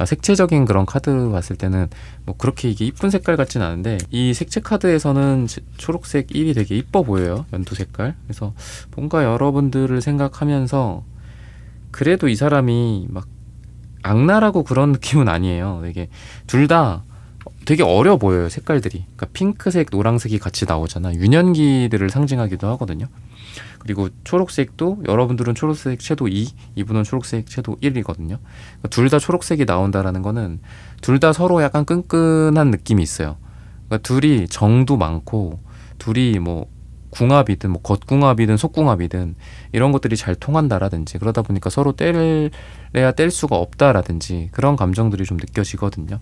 색채적인 그런 카드 봤을 때는 뭐 그렇게 이게 이쁜 색깔 같진 않은데 이 색채 카드에서는 초록색 1이 되게 이뻐 보여요. 연두 색깔. 그래서 뭔가 여러분들을 생각하면서 그래도 이 사람이 막 악랄하고 그런 느낌은 아니에요. 되게 둘 다 되게 어려 보여요. 색깔들이. 그러니까 핑크색, 노란색이 같이 나오잖아. 유년기들을 상징하기도 하거든요. 그리고 초록색도 여러분들은 초록색 섀도우 2, 이분은 초록색 섀도우 1이거든요. 그러니까 둘 다 초록색이 나온다라는 거는 둘 다 서로 약간 끈끈한 느낌이 있어요. 그러니까 둘이 정도 많고 둘이 뭐 궁합이든 뭐 겉궁합이든 속궁합이든 이런 것들이 잘 통한다라든지 그러다 보니까 서로 뗄래야 뗄 수가 없다라든지 그런 감정들이 좀 느껴지거든요.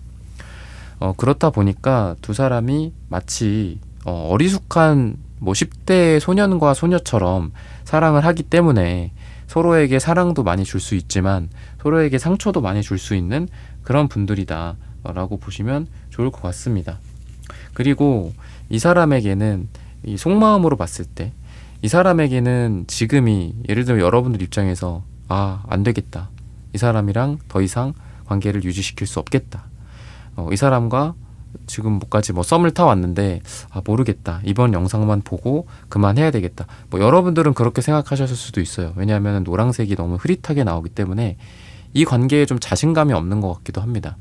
그렇다 보니까 두 사람이 마치 어리숙한 뭐 10대 소년과 소녀처럼 사랑을 하기 때문에 서로에게 사랑도 많이 줄 수 있지만 서로에게 상처도 많이 줄 수 있는 그런 분들이다 라고 보시면 좋을 것 같습니다. 그리고 이 사람에게는 이 속마음으로 봤을 때 이 사람에게는 지금이 예를 들면 여러분들 입장에서 안 되겠다. 이 사람이랑 더 이상 관계를 유지시킬 수 없겠다. 이 사람과 지금 뭐까지 뭐 썸을 타왔는데 모르겠다. 이번 영상만 보고 그만해야 되겠다. 뭐 여러분들은 그렇게 생각하셨을 수도 있어요. 왜냐하면 노란색이 너무 흐릿하게 나오기 때문에 이 관계에 좀 자신감이 없는 것 같기도 합니다.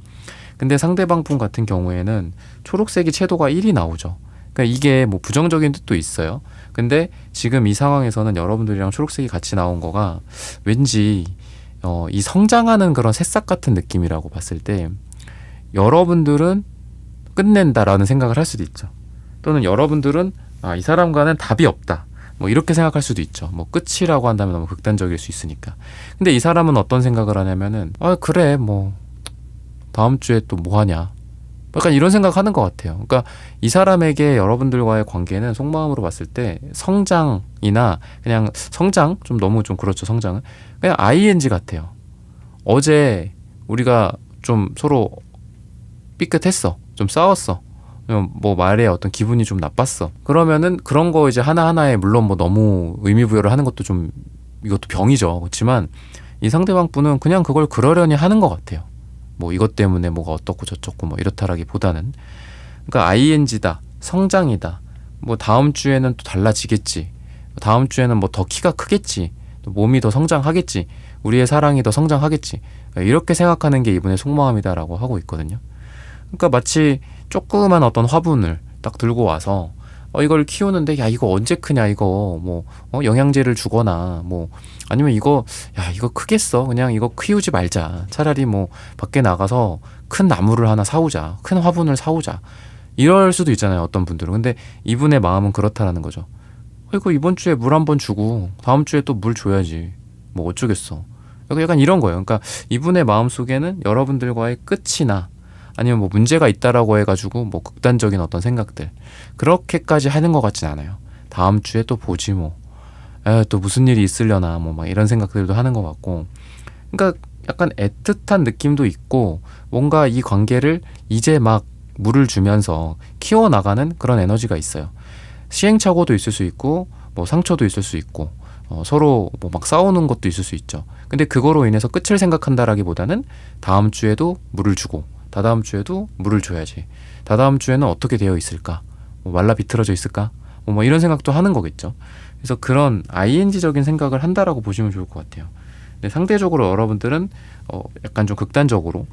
근데 상대방 분 같은 경우에는 초록색이 채도가 1이 나오죠. 그러니까 이게 뭐 부정적인 뜻도 있어요. 근데 지금 이 상황에서는 여러분들이랑 초록색이 같이 나온 거가 왠지 이 성장하는 그런 새싹 같은 느낌이라고 봤을 때 여러분들은 끝낸다라는 생각을 할 수도 있죠. 또는 여러분들은 이 사람과는 답이 없다. 뭐 이렇게 생각할 수도 있죠. 뭐 끝이라고 한다면 너무 극단적일 수 있으니까. 근데 이 사람은 어떤 생각을 하냐면은 그래 뭐 다음 주에 또 뭐 하냐. 약간 이런 생각하는 것 같아요. 그러니까 이 사람에게 여러분들과의 관계는 속마음으로 봤을 때 성장이나 그냥 성장 좀 너무 좀 그렇죠. 성장은 그냥 ing 같아요. 어제 우리가 좀 서로 삐끗했어. 좀 싸웠어. 뭐 말에 어떤 기분이 좀 나빴어. 그러면은 그런 거 이제 하나하나에 물론 뭐 너무 의미부여를 하는 것도 좀 이것도 병이죠. 그렇지만 이 상대방 분은 그냥 그걸 그러려니 하는 것 같아요. 뭐 이것 때문에 뭐가 어떻고 저쩌고 뭐 이렇다라기보다는 그러니까 ing다. 성장이다. 뭐 다음 주에는 또 달라지겠지. 다음 주에는 뭐 더 키가 크겠지. 또 몸이 더 성장하겠지. 우리의 사랑이 더 성장하겠지. 이렇게 생각하는 게 이분의 속마음이다라고 하고 있거든요. 그러니까 마치 조그만 어떤 화분을 딱 들고 와서 이걸 키우는데 야 이거 언제 크냐 이거 뭐 영양제를 주거나 뭐 아니면 이거 크겠어 그냥 이거 키우지 말자 차라리 뭐 밖에 나가서 큰 나무를 하나 사오자 큰 화분을 사오자 이럴 수도 있잖아요 어떤 분들은. 근데 이분의 마음은 그렇다라는 거죠. 이거 이번 주에 물 한번 주고 다음 주에 또 물 줘야지 뭐 어쩌겠어. 약간 이런 거예요. 그러니까 이분의 마음 속에는 여러분들과의 끝이나 아니면 뭐 문제가 있다라고 해가지고 뭐 극단적인 어떤 생각들 그렇게까지 하는 것 같진 않아요. 다음 주에 또 보지 뭐. 또 무슨 일이 있으려나 뭐 막 이런 생각들도 하는 것 같고. 그러니까 약간 애틋한 느낌도 있고 뭔가 이 관계를 이제 막 물을 주면서 키워나가는 그런 에너지가 있어요. 시행착오도 있을 수 있고 뭐 상처도 있을 수 있고 서로 뭐 막 싸우는 것도 있을 수 있죠. 근데 그거로 인해서 끝을 생각한다라기보다는 다음 주에도 물을 주고 다다음 주에도 물을 줘야지. 다다음 주에는 어떻게 되어 있을까? 뭐 말라 비틀어져 있을까? 뭐 이런 생각도 하는 거겠죠. 그래서 그런 ing적인 생각을 한다라고 보시면 좋을 것 같아요. 근데 상대적으로 여러분들은 약간 좀 극단적으로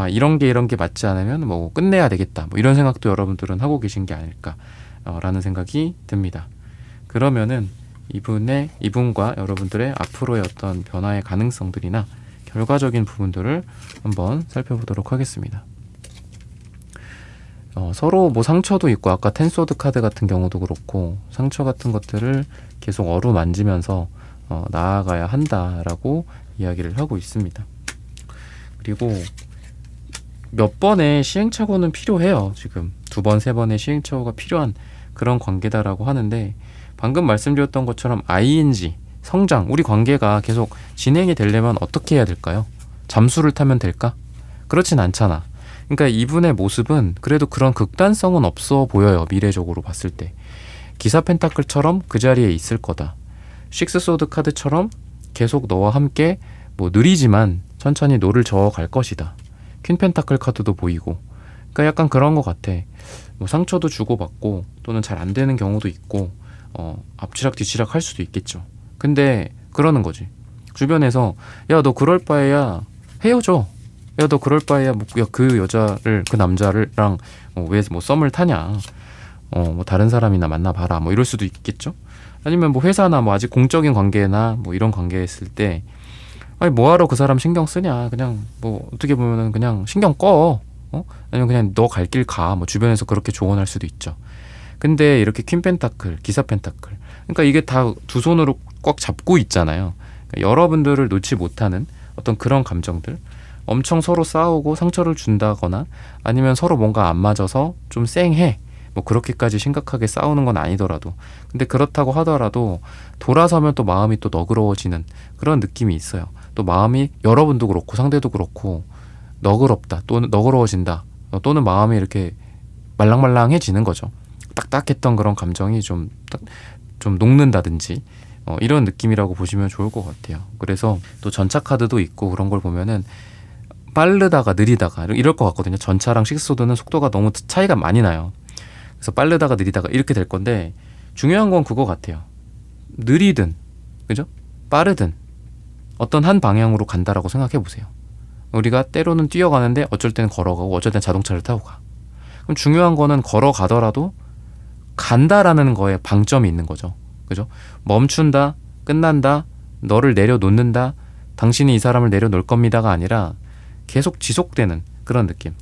이런 게 맞지 않으면 뭐 끝내야 되겠다. 뭐 이런 생각도 여러분들은 하고 계신 게 아닐까라는 생각이 듭니다. 그러면은 이분과 여러분들의 앞으로의 어떤 변화의 가능성들이나 결과적인 부분들을 한번 살펴보도록 하겠습니다. 서로 뭐 상처도 있고 아까 텐소드 카드 같은 경우도 그렇고 상처 같은 것들을 계속 어루만지면서 나아가야 한다라고 이야기를 하고 있습니다. 그리고 몇 번의 시행착오는 필요해요. 지금 2번, 3번의 시행착오가 필요한 그런 관계다라고 하는데 방금 말씀드렸던 것처럼 ing 성장, 우리 관계가 계속 진행이 되려면 어떻게 해야 될까요? 잠수를 타면 될까? 그렇진 않잖아. 그러니까 이분의 모습은 그래도 그런 극단성은 없어 보여요. 미래적으로 봤을 때. 기사 펜타클처럼 그 자리에 있을 거다. 식스 소드 카드처럼 계속 너와 함께 뭐 느리지만 천천히 노를 저어갈 것이다. 퀸 펜타클 카드도 보이고. 그러니까 약간 그런 것 같아. 뭐 상처도 주고받고 또는 잘 안 되는 경우도 있고 앞치락 뒤치락 할 수도 있겠죠. 근데 그러는 거지. 주변에서 야 너 그럴 바에야 헤어져. 야 너 그럴 바에야 뭐, 야, 그 여자를 그 남자를랑 왜 뭐 썸을 타냐. 뭐 다른 사람이나 만나봐라. 뭐 이럴 수도 있겠죠. 아니면 뭐 회사나 뭐 아직 공적인 관계나 뭐 이런 관계했을 때 아니 뭐하러 그 사람 신경 쓰냐. 그냥 뭐 어떻게 보면은 그냥 신경 꺼. 아니면 그냥 너 갈 길 가. 뭐 주변에서 그렇게 조언할 수도 있죠. 근데 이렇게 퀸 펜타클, 기사 펜타클. 그러니까 이게 다 두 손으로 꽉 잡고 있잖아요. 그러니까 여러분들을 놓지 못하는 어떤 그런 감정들. 엄청 서로 싸우고 상처를 준다거나 아니면 서로 뭔가 안 맞아서 좀 쌩해. 뭐 그렇게까지 심각하게 싸우는 건 아니더라도. 근데 그렇다고 하더라도 돌아서면 또 마음이 또 너그러워지는 그런 느낌이 있어요. 또 마음이 여러분도 그렇고 상대도 그렇고 너그럽다 또는 너그러워진다 또는 마음이 이렇게 말랑말랑해지는 거죠. 딱딱했던 그런 감정이 좀 녹는다든지 이런 느낌이라고 보시면 좋을 것 같아요. 그래서 또 전차 카드도 있고 그런 걸 보면은 빠르다가 느리다가 이럴 것 같거든요. 전차랑 식스소드는 속도가 너무 차이가 많이 나요. 그래서 빠르다가 느리다가 이렇게 될 건데 중요한 건 그거 같아요. 느리든 그죠? 빠르든 어떤 한 방향으로 간다라고 생각해 보세요. 우리가 때로는 뛰어가는데 어쩔 때는 걸어가고 어쩔 때는 자동차를 타고 가. 그럼 중요한 거는 걸어가더라도 간다라는 거에 방점이 있는 거죠. 그죠? 멈춘다, 끝난다, 너를 내려놓는다, 당신이 이 사람을 내려놓을 겁니다가 아니라 계속 지속되는 그런 느낌.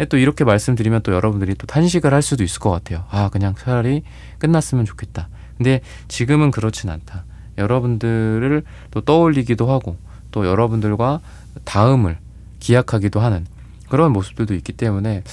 또 이렇게 말씀드리면 또 여러분들이 또 탄식을 할 수도 있을 것 같아요. 아, 그냥 차라리 끝났으면 좋겠다. 근데 지금은 그렇진 않다. 여러분들을 또 떠올리기도 하고 또 여러분들과 다음을 기약하기도 하는 그런 모습들도 있기 때문에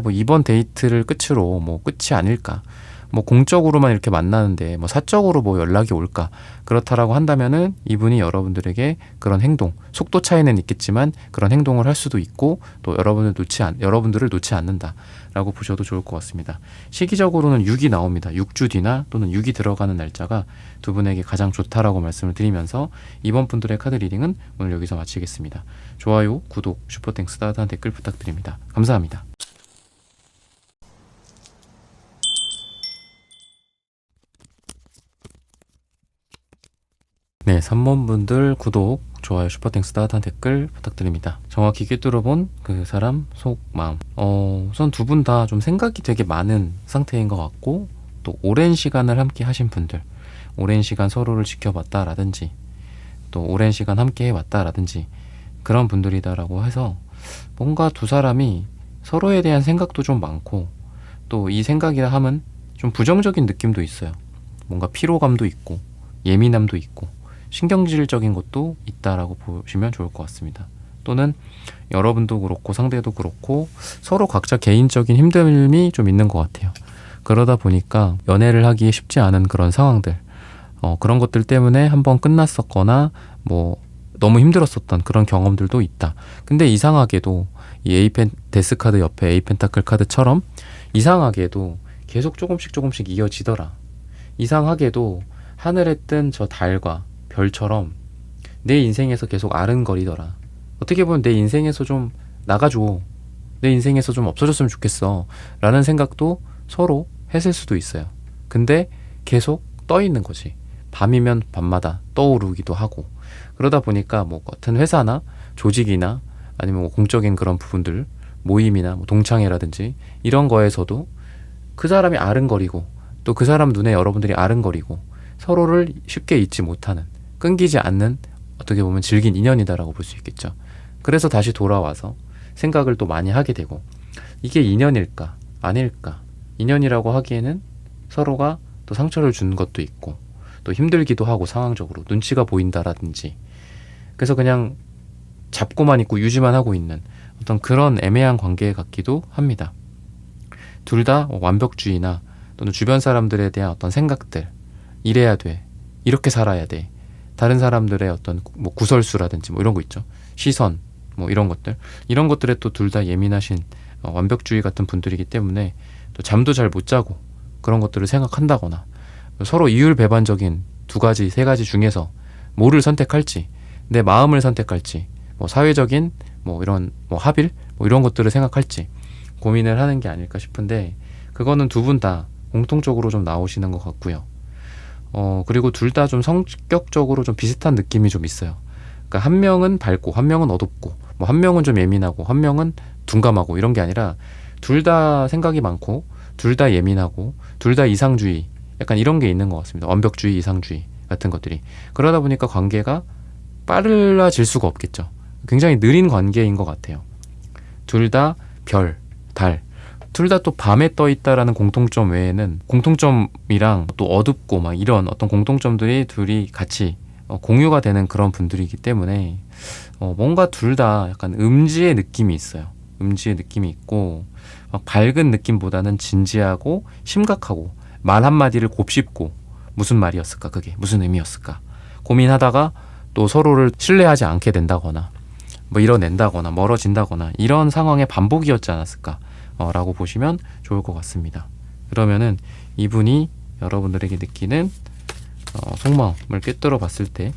뭐 이번 데이트를 끝으로 뭐 끝이 아닐까, 뭐 공적으로만 이렇게 만나는데 뭐 사적으로 뭐 연락이 올까, 그렇다라고 한다면은 이분이 여러분들에게 그런 행동, 속도 차이는 있겠지만 그런 행동을 할 수도 있고 또 여러분들을 놓지 않는다라고 보셔도 좋을 것 같습니다. 시기적으로는 6이 나옵니다. 6주 뒤나 또는 6이 들어가는 날짜가 두 분에게 가장 좋다라고 말씀을 드리면서 이번 분들의 카드 리딩은 오늘 여기서 마치겠습니다. 좋아요, 구독, 슈퍼땡스, 따뜻한 댓글 부탁드립니다. 감사합니다. 네, 3번분들 구독, 좋아요, 슈퍼땡스, 따뜻한 댓글 부탁드립니다. 정확히 꿰뚫어본 그 사람 속 마음. 우선 두 분 다 좀 생각이 되게 많은 상태인 것 같고 또 오랜 시간을 함께 하신 분들, 오랜 시간 서로를 지켜봤다라든지 또 오랜 시간 함께 해왔다라든지 그런 분들이다라고 해서 뭔가 두 사람이 서로에 대한 생각도 좀 많고 또 이 생각이라 함은 좀 부정적인 느낌도 있어요. 뭔가 피로감도 있고 예민함도 있고 신경질적인 것도 있다라고 보시면 좋을 것 같습니다. 또는 여러분도 그렇고 상대도 그렇고 서로 각자 개인적인 힘듦이 좀 있는 것 같아요. 그러다 보니까 연애를 하기에 쉽지 않은 그런 상황들, 그런 것들 때문에 한번 끝났었거나 뭐 너무 힘들었었던 그런 경험들도 있다. 근데 이상하게도 이 에이펜 데스 카드 옆에 에이펜타클 카드처럼 이상하게도 계속 조금씩 이어지더라. 이상하게도 하늘에 뜬 저 달과 별처럼 내 인생에서 계속 아른거리더라. 어떻게 보면 내 인생에서 좀 나가줘, 내 인생에서 좀 없어졌으면 좋겠어 라는 생각도 서로 했을 수도 있어요. 근데 계속 떠 있는 거지. 밤이면 밤마다 떠오르기도 하고 그러다 보니까 뭐 같은 회사나 조직이나 아니면 뭐 공적인 그런 부분들, 모임이나 뭐 동창회라든지 이런 거에서도 그 사람이 아른거리고 또 그 사람 눈에 여러분들이 아른거리고 서로를 쉽게 잊지 못하는, 끊기지 않는 어떻게 보면 질긴 인연이다라고 볼 수 있겠죠. 그래서 다시 돌아와서 생각을 또 많이 하게 되고 이게 인연일까 아닐까, 인연이라고 하기에는 서로가 또 상처를 준 것도 있고 또 힘들기도 하고 상황적으로 눈치가 보인다라든지 그래서 그냥 잡고만 있고 유지만 하고 있는 어떤 그런 애매한 관계 같기도 합니다. 둘 다 완벽주의나 또는 주변 사람들에 대한 어떤 생각들, 이래야 돼, 이렇게 살아야 돼, 다른 사람들의 어떤 뭐 구설수라든지 뭐 이런 거 있죠. 시선, 뭐 이런 것들에 또 둘 다 예민하신 완벽주의 같은 분들이기 때문에 또 잠도 잘 못 자고 그런 것들을 생각한다거나 서로 이율배반적인 두 가지, 세 가지 중에서 뭐를 선택할지, 내 마음을 선택할지, 뭐 사회적인 뭐 이런 뭐 합일 뭐 이런 것들을 생각할지 고민을 하는 게 아닐까 싶은데 그거는 두 분 다 공통적으로 좀 나오시는 것 같고요. 그리고 둘 다 좀 성격적으로 좀 비슷한 느낌이 좀 있어요. 그러니까 한 명은 밝고 한 명은 어둡고 뭐 한 명은 좀 예민하고 한 명은 둔감하고 이런 게 아니라 둘 다 생각이 많고 둘 다 예민하고 둘 다 이상주의, 약간 이런 게 있는 것 같습니다. 완벽주의, 이상주의 같은 것들이. 그러다 보니까 관계가 빨라질 수가 없겠죠. 굉장히 느린 관계인 것 같아요. 둘 다 별, 달, 둘 다 또 밤에 떠 있다라는 공통점 외에는 공통점이랑 또 어둡고 막 이런 어떤 공통점들이 둘이 같이 공유가 되는 그런 분들이기 때문에 뭔가 둘 다 약간 음지의 느낌이 있어요. 음지의 느낌이 있고 막 밝은 느낌보다는 진지하고 심각하고 말 한마디를 곱씹고 무슨 말이었을까, 그게 무슨 의미였을까 고민하다가 또 서로를 신뢰하지 않게 된다거나 뭐 이뤄낸다거나 멀어진다거나 이런 상황의 반복이었지 않았을까 라고 보시면 좋을 것 같습니다. 그러면은 이분이 여러분들에게 느끼는 속마음을 꿰뚫어 봤을 때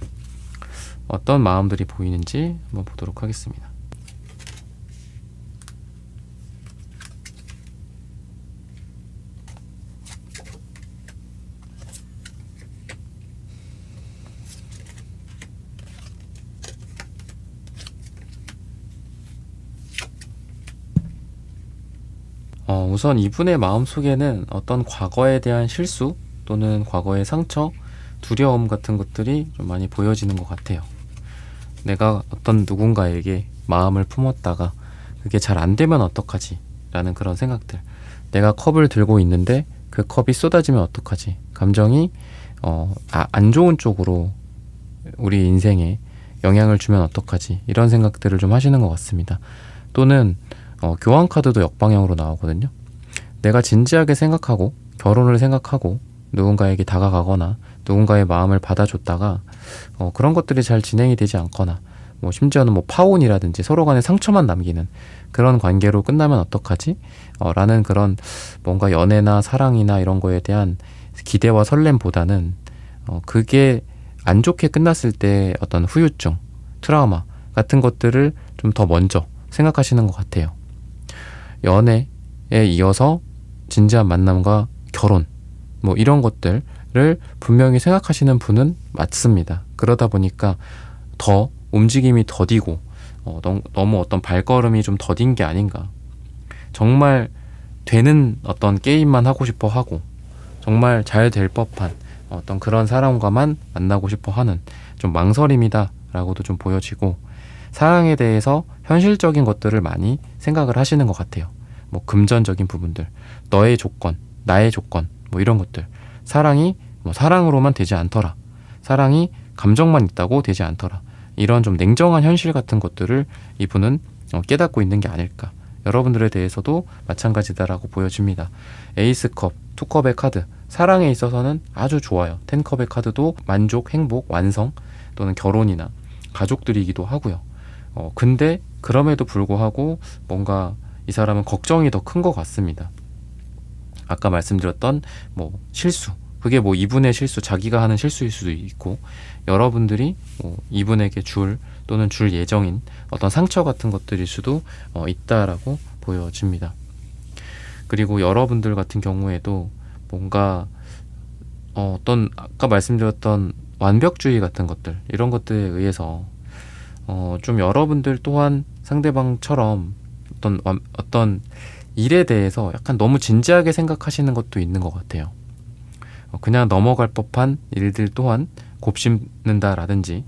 어떤 마음들이 보이는지 한번 보도록 하겠습니다. 우선 이분의 마음속에는 어떤 과거에 대한 실수 또는 과거의 상처 두려움 같은 것들이 좀 많이 보여지는 것 같아요. 내가 어떤 누군가에게 마음을 품었다가 그게 잘 안 되면 어떡하지? 라는 그런 생각들. 내가 컵을 들고 있는데 그 컵이 쏟아지면 어떡하지? 감정이 안 좋은 쪽으로 우리 인생에 영향을 주면 어떡하지? 이런 생각들을 좀 하시는 것 같습니다. 또는 교환카드도 역방향으로 나오거든요. 내가 진지하게 생각하고 결혼을 생각하고 누군가에게 다가가거나 누군가의 마음을 받아줬다가 그런 것들이 잘 진행이 되지 않거나 뭐 심지어는 뭐 파혼이라든지 서로 간에 상처만 남기는 그런 관계로 끝나면 어떡하지? 라는 그런 뭔가 연애나 사랑이나 이런 거에 대한 기대와 설렘보다는 그게 안 좋게 끝났을 때 어떤 후유증, 트라우마 같은 것들을 좀 더 먼저 생각하시는 것 같아요. 연애에 이어서 진지한 만남과 결혼 뭐 이런 것들을 분명히 생각하시는 분은 맞습니다. 그러다 보니까 더 움직임이 더디고 너무 어떤 발걸음이 좀 더딘 게 아닌가. 정말 되는 어떤 게임만 하고 싶어 하고 정말 잘 될 법한 어떤 그런 사람과만 만나고 싶어 하는 좀 망설임이다 라고도 좀 보여지고, 사랑에 대해서 현실적인 것들을 많이 생각을 하시는 것 같아요. 뭐 금전적인 부분들, 너의 조건, 나의 조건 뭐 이런 것들. 사랑이 뭐 사랑으로만 되지 않더라, 사랑이 감정만 있다고 되지 않더라, 이런 좀 냉정한 현실 같은 것들을 이분은 깨닫고 있는 게 아닐까. 여러분들에 대해서도 마찬가지다라고 보여집니다. 에이스컵, 투컵의 카드, 사랑에 있어서는 아주 좋아요. 텐컵의 카드도 만족, 행복, 완성 또는 결혼이나 가족들이기도 하고요. 근데 그럼에도 불구하고 뭔가 이 사람은 걱정이 더 큰 것 같습니다. 아까 말씀드렸던 뭐 실수, 그게 뭐 이분의 실수, 자기가 하는 실수일 수도 있고, 여러분들이 뭐 이분에게 줄 또는 줄 예정인 어떤 상처 같은 것들일 수도 있다라고 보여집니다. 그리고 여러분들 같은 경우에도 뭔가 어떤 아까 말씀드렸던 완벽주의 같은 것들, 이런 것들에 의해서 좀 여러분들 또한 상대방처럼 어떤 일에 대해서 약간 너무 진지하게 생각하시는 것도 있는 것 같아요. 그냥 넘어갈 법한 일들 또한 곱씹는다라든지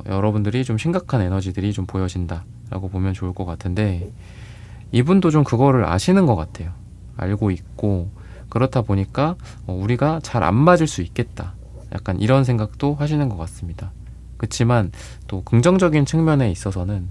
여러분들이 좀 심각한 에너지들이 좀 보여진다라고 보면 좋을 것 같은데, 이분도 좀 그거를 아시는 것 같아요. 알고 있고, 그렇다 보니까 우리가 잘 안 맞을 수 있겠다, 약간 이런 생각도 하시는 것 같습니다. 그렇지만 또 긍정적인 측면에 있어서는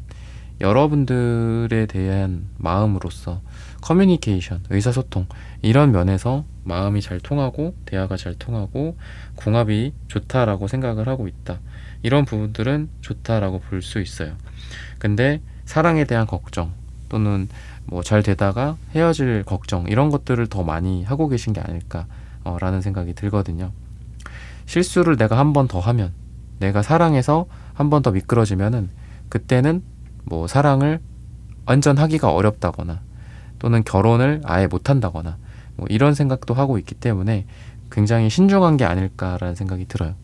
여러분들에 대한 마음으로서 커뮤니케이션, 의사소통 이런 면에서 마음이 잘 통하고 대화가 잘 통하고 궁합이 좋다라고 생각을 하고 있다, 이런 부분들은 좋다라고 볼 수 있어요. 근데 사랑에 대한 걱정 또는 뭐 잘 되다가 헤어질 걱정, 이런 것들을 더 많이 하고 계신 게 아닐까 라는 생각이 들거든요. 실수를 내가 한 번 더 하면, 내가 사랑해서 한 번 더 미끄러지면은 그때는 뭐 사랑을 완전 하기가 어렵다거나 또는 결혼을 아예 못한다거나 뭐 이런 생각도 하고 있기 때문에 굉장히 신중한 게 아닐까라는 생각이 들어요.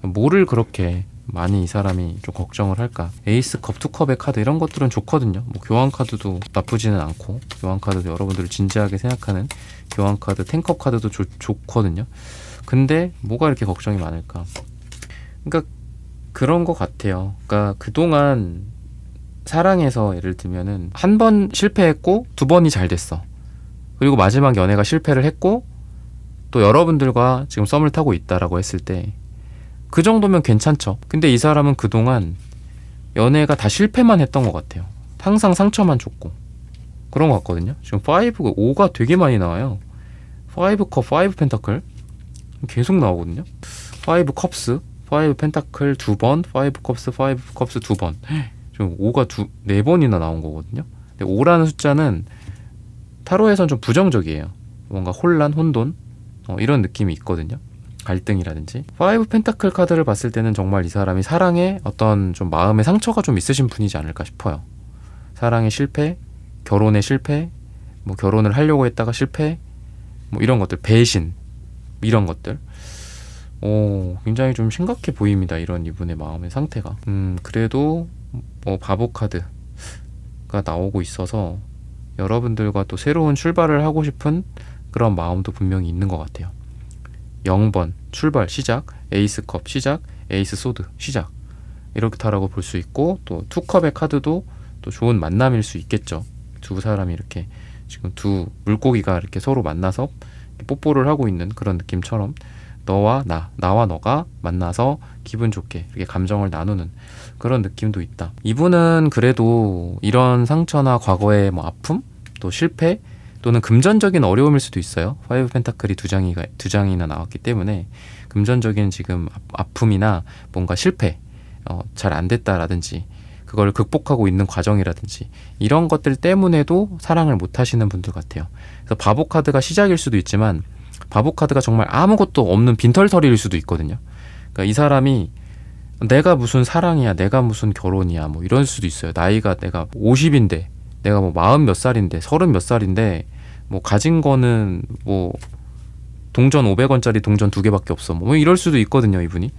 뭐를 그렇게 많이 이 사람이 좀 걱정을 할까. 에이스컵, 투컵의 카드 이런 것들은 좋거든요. 뭐 교환카드도 나쁘지는 않고, 교환카드도 여러분들을 진지하게 생각하는 교환카드, 텐컵 카드도 좋거든요. 근데 뭐가 이렇게 걱정이 많을까. 그러니까 그런 것 같아요. 그러니까 그동안 사랑에서 예를 들면은 한 번 실패했고 두 번이 잘 됐어. 그리고 마지막 연애가 실패를 했고 또 여러분들과 지금 썸을 타고 있다라고 했을 때 그 정도면 괜찮죠. 근데 이 사람은 그동안 연애가 다 실패만 했던 것 같아요. 항상 상처만 줬고 그런 것 같거든요. 지금 5가 되게 많이 나와요. 5컵, 5 펜타클 계속 나오거든요. 5 컵스, 5 펜타클 2번, 5 컵스, 5 컵스 2번. 지금 5가 4번이나 나온 거거든요. 근데 5라는 숫자는 타로에선 좀 부정적이에요. 뭔가 혼란, 혼돈 이런 느낌이 있거든요. 갈등이라든지. 5 펜타클 카드를 봤을 때는 정말 이 사람이 사랑에 어떤 좀 마음의 상처가 좀 있으신 분이지 않을까 싶어요. 사랑의 실패, 결혼의 실패, 뭐 결혼을 하려고 했다가 실패, 뭐 이런 것들, 배신 이런 것들. 굉장히 좀 심각해 보입니다. 이런 이분의 마음의 상태가. 그래도 바보 카드가 나오고 있어서 여러분들과 또 새로운 출발을 하고 싶은 그런 마음도 분명히 있는 것 같아요. 0번 출발 시작, 에이스컵 시작, 에이스 소드 시작, 이렇다라고 볼 수 있고, 또 투컵의 카드도 또 좋은 만남일 수 있겠죠. 두 사람이 이렇게 지금 두 물고기가 이렇게 서로 만나서 뽀뽀를 하고 있는 그런 느낌처럼 너와 나와 너가 만나서 기분 좋게 이렇게 감정을 나누는 그런 느낌도 있다. 이분은 그래도 이런 상처나 과거의 뭐 아픔, 또 실패, 또는 금전적인 어려움일 수도 있어요. 파이브 펜타클이 두 장이나 나왔기 때문에 금전적인 지금 아픔이나 뭔가 실패, 잘 안 됐다라든지 그걸 극복하고 있는 과정이라든지 이런 것들 때문에도 사랑을 못 하시는 분들 같아요. 그래서 바보 카드가 시작일 수도 있지만 바보 카드가 정말 아무것도 없는 빈털터리일 수도 있거든요. 그러니까 이 사람이 내가 무슨 사랑이야, 내가 무슨 결혼이야, 뭐 이럴 수도 있어요. 나이가 내가 50인데, 내가 뭐 40 몇 살인데, 30 몇 살인데, 뭐 가진 거는 뭐 동전 500원짜리 동전 2개밖에 없어. 뭐 이럴 수도 있거든요, 이분이.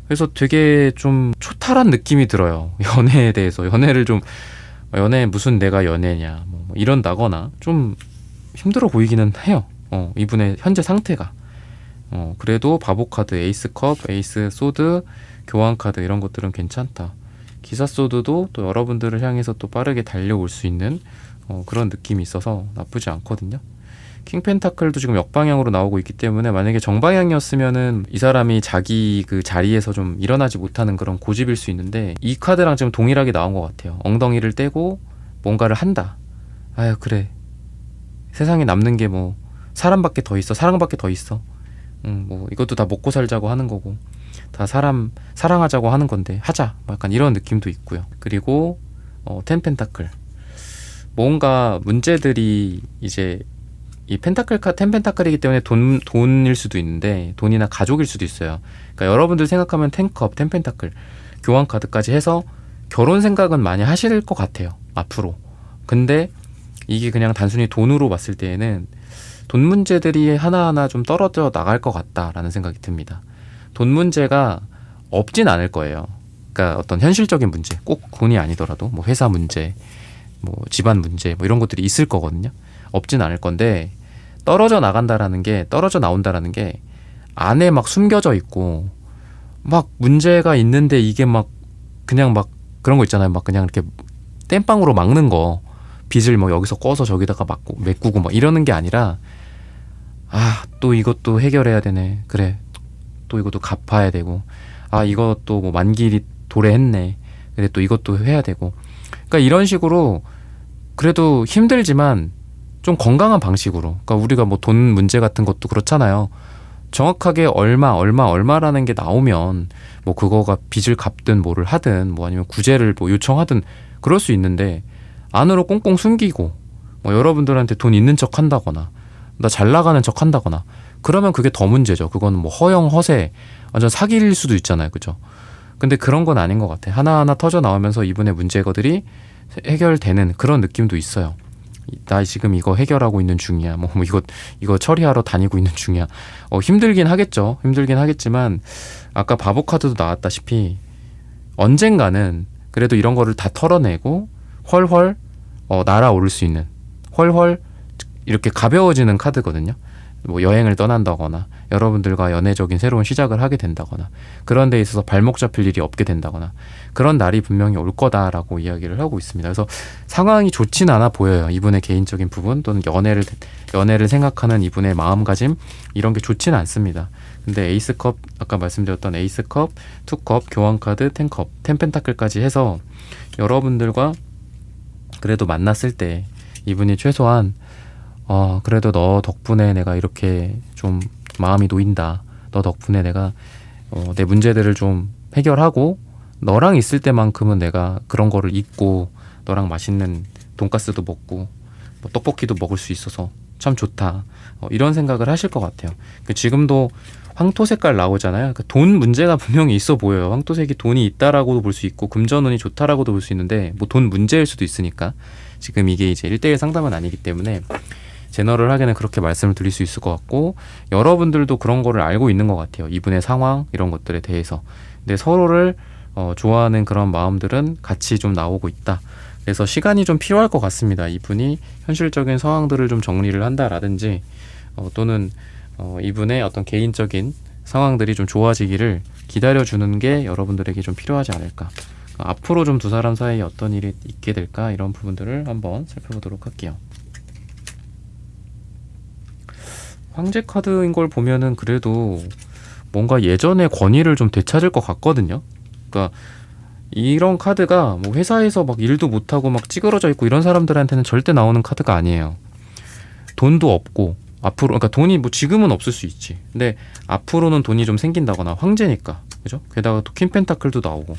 그래서 되게 좀 초탈한 느낌이 들어요. 연애에 대해서. 연애 무슨 내가 연애냐, 뭐 이런다거나 좀 힘들어 보이기는 해요. 이분의 현재 상태가. 그래도 바보 카드, 에이스 컵, 에이스 소드, 교환 카드 이런 것들은 괜찮다. 기사 소드도 또 여러분들을 향해서 또 빠르게 달려올 수 있는 그런 느낌이 있어서 나쁘지 않거든요. 킹 펜타클도 지금 역방향으로 나오고 있기 때문에 만약에 정방향이었으면은 이 사람이 자기 그 자리에서 좀 일어나지 못하는 그런 고집일 수 있는데, 이 카드랑 지금 동일하게 나온 것 같아요. 엉덩이를 떼고 뭔가를 한다. 아유 그래, 세상에 남는 게 뭐 사람밖에 더 있어, 사랑밖에 더 있어. 뭐 이것도 다 먹고 살자고 하는 거고, 다 사랑하자고 하는 건데 하자, 뭐 약간 이런 느낌도 있고요. 그리고 텐 펜타클, 뭔가 문제들이 이제 이 텐 펜타클이기 때문에 돈일 수도 있는데, 돈이나 가족일 수도 있어요. 그러니까 여러분들 생각하면 텐컵, 텐 펜타클, 교환 카드까지 해서 결혼 생각은 많이 하실 것 같아요, 앞으로. 근데 이게 그냥 단순히 돈으로 봤을 때에는 돈 문제들이 하나하나 좀 떨어져 나갈 것 같다라는 생각이 듭니다. 돈 문제가 없진 않을 거예요. 그러니까 어떤 현실적인 문제, 꼭 돈이 아니더라도 뭐 회사 문제, 뭐 집안 문제, 뭐 이런 것들이 있을 거거든요. 없진 않을 건데, 떨어져 나온다라는 게 안에 막 숨겨져 있고 막 문제가 있는데, 이게 막 그냥 막 그런 거 있잖아요. 막 그냥 이렇게 땜빵으로 막는 거, 빚을 뭐 여기서 꺼서 저기다가 메꾸고 막 이러는 게 아니라, 또 이것도 해결해야 되네, 그래 또 이것도 갚아야 되고, 이것도 뭐 만기일이 도래했네, 그래 또 이것도 해야 되고. 그러니까 이런 식으로 그래도 힘들지만 좀 건강한 방식으로, 그러니까 우리가 뭐 돈 문제 같은 것도 그렇잖아요. 정확하게 얼마라는 게 나오면 뭐 그거가 빚을 갚든 뭐를 하든, 뭐 아니면 구제를 뭐 요청하든 그럴 수 있는데, 안으로 꽁꽁 숨기고 뭐 여러분들한테 돈 있는 척 한다거나 나 잘 나가는 척 한다거나 그러면 그게 더 문제죠. 그거는 뭐 허영 허세, 완전 사기일 수도 있잖아요, 그죠? 근데 그런 건 아닌 것 같아. 하나하나 터져 나오면서 이분의 문제들이 해결되는 그런 느낌도 있어요. 나 지금 이거 해결하고 있는 중이야, 뭐 이거 처리하러 다니고 있는 중이야. 힘들긴 하겠죠. 힘들긴 하겠지만 아까 바보 카드도 나왔다시피 언젠가는 그래도 이런 거를 다 털어내고 훨훨 날아오를 수 있는, 훨훨 이렇게 가벼워지는 카드거든요. 뭐 여행을 떠난다거나 여러분들과 연애적인 새로운 시작을 하게 된다거나 그런 데 있어서 발목 잡힐 일이 없게 된다거나 그런 날이 분명히 올 거다라고 이야기를 하고 있습니다. 그래서 상황이 좋진 않아 보여요. 이분의 개인적인 부분 또는 연애를 생각하는 이분의 마음가짐, 이런 게 좋진 않습니다. 근데 에이스컵, 아까 말씀드렸던 에이스컵, 투컵, 교환카드, 텐컵, 텐펜타클까지 해서 여러분들과 그래도 만났을 때 이분이 최소한 그래도 너 덕분에 내가 이렇게 좀 마음이 놓인다, 너 덕분에 내가 내 문제들을 좀 해결하고 너랑 있을 때만큼은 내가 그런 거를 잊고 너랑 맛있는 돈가스도 먹고 뭐 떡볶이도 먹을 수 있어서 참 좋다, 이런 생각을 하실 것 같아요. 지금도 황토 색깔 나오잖아요. 돈 문제가 분명히 있어 보여요. 황토색이 돈이 있다라고도 볼 수 있고 금전운이 좋다라고도 볼 수 있는데, 뭐 돈 문제일 수도 있으니까 지금 이게 이제 1대1 상담은 아니기 때문에 제너럴하게는 그렇게 말씀을 드릴 수 있을 것 같고, 여러분들도 그런 거를 알고 있는 것 같아요. 이분의 상황, 이런 것들에 대해서. 근데 서로를 좋아하는 그런 마음들은 같이 좀 나오고 있다. 그래서 시간이 좀 필요할 것 같습니다. 이분이 현실적인 상황들을 좀 정리를 한다라든지 또는 이분의 어떤 개인적인 상황들이 좀 좋아지기를 기다려주는 게 여러분들에게 좀 필요하지 않을까. 앞으로 좀 두 사람 사이에 어떤 일이 있게 될까, 이런 부분들을 한번 살펴보도록 할게요. 황제 카드인 걸 보면은 그래도 뭔가 예전의 권위를 좀 되찾을 것 같거든요. 그러니까 이런 카드가 뭐 회사에서 막 일도 못하고 막 찌그러져 있고 이런 사람들한테는 절대 나오는 카드가 아니에요. 돈도 없고 앞으로, 그러니까 돈이 뭐 지금은 없을 수 있지. 근데 앞으로는 돈이 좀 생긴다거나, 황제니까, 그죠? 게다가 또 퀸펜타클도 나오고.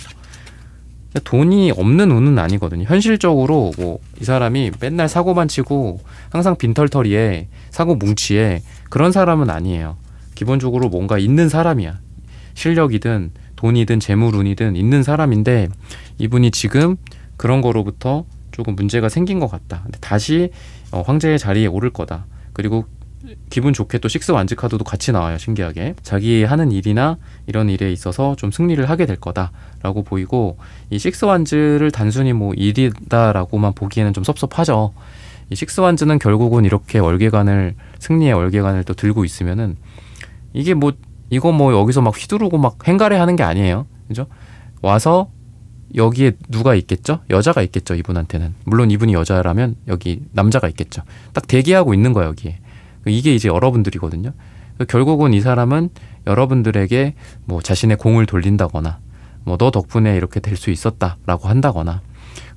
돈이 없는 운은 아니거든요. 현실적으로 뭐 이 사람이 맨날 사고만 치고 항상 빈털터리에 사고 뭉치에 그런 사람은 아니에요. 기본적으로 뭔가 있는 사람이야. 실력이든 돈이든 재물운이든 있는 사람인데, 이분이 지금 그런 거로부터 조금 문제가 생긴 것 같다. 근데 다시 황제의 자리에 오를 거다. 그리고 기분 좋게 또 식스 완즈 카드도 같이 나와요. 신기하게 자기 하는 일이나 이런 일에 있어서 좀 승리를 하게 될 거다라고 보이고, 이 식스 완즈를 단순히 뭐 일이다라고만 보기에는 좀 섭섭하죠. 이 식스 완즈는 결국은 이렇게 월계관을, 승리의 월계관을 또 들고 있으면은 이게 뭐 이거 뭐 여기서 막 휘두르고 막 행가래 하는 게 아니에요. 그죠? 와서 여기에 누가 있겠죠? 여자가 있겠죠. 이분한테는. 물론 이분이 여자라면 여기 남자가 있겠죠. 딱 대기하고 있는 거야, 여기에. 이게 이제 여러분들이거든요. 결국은 이 사람은 여러분들에게 뭐 자신의 공을 돌린다거나, 뭐 너 덕분에 이렇게 될 수 있었다라고 한다거나.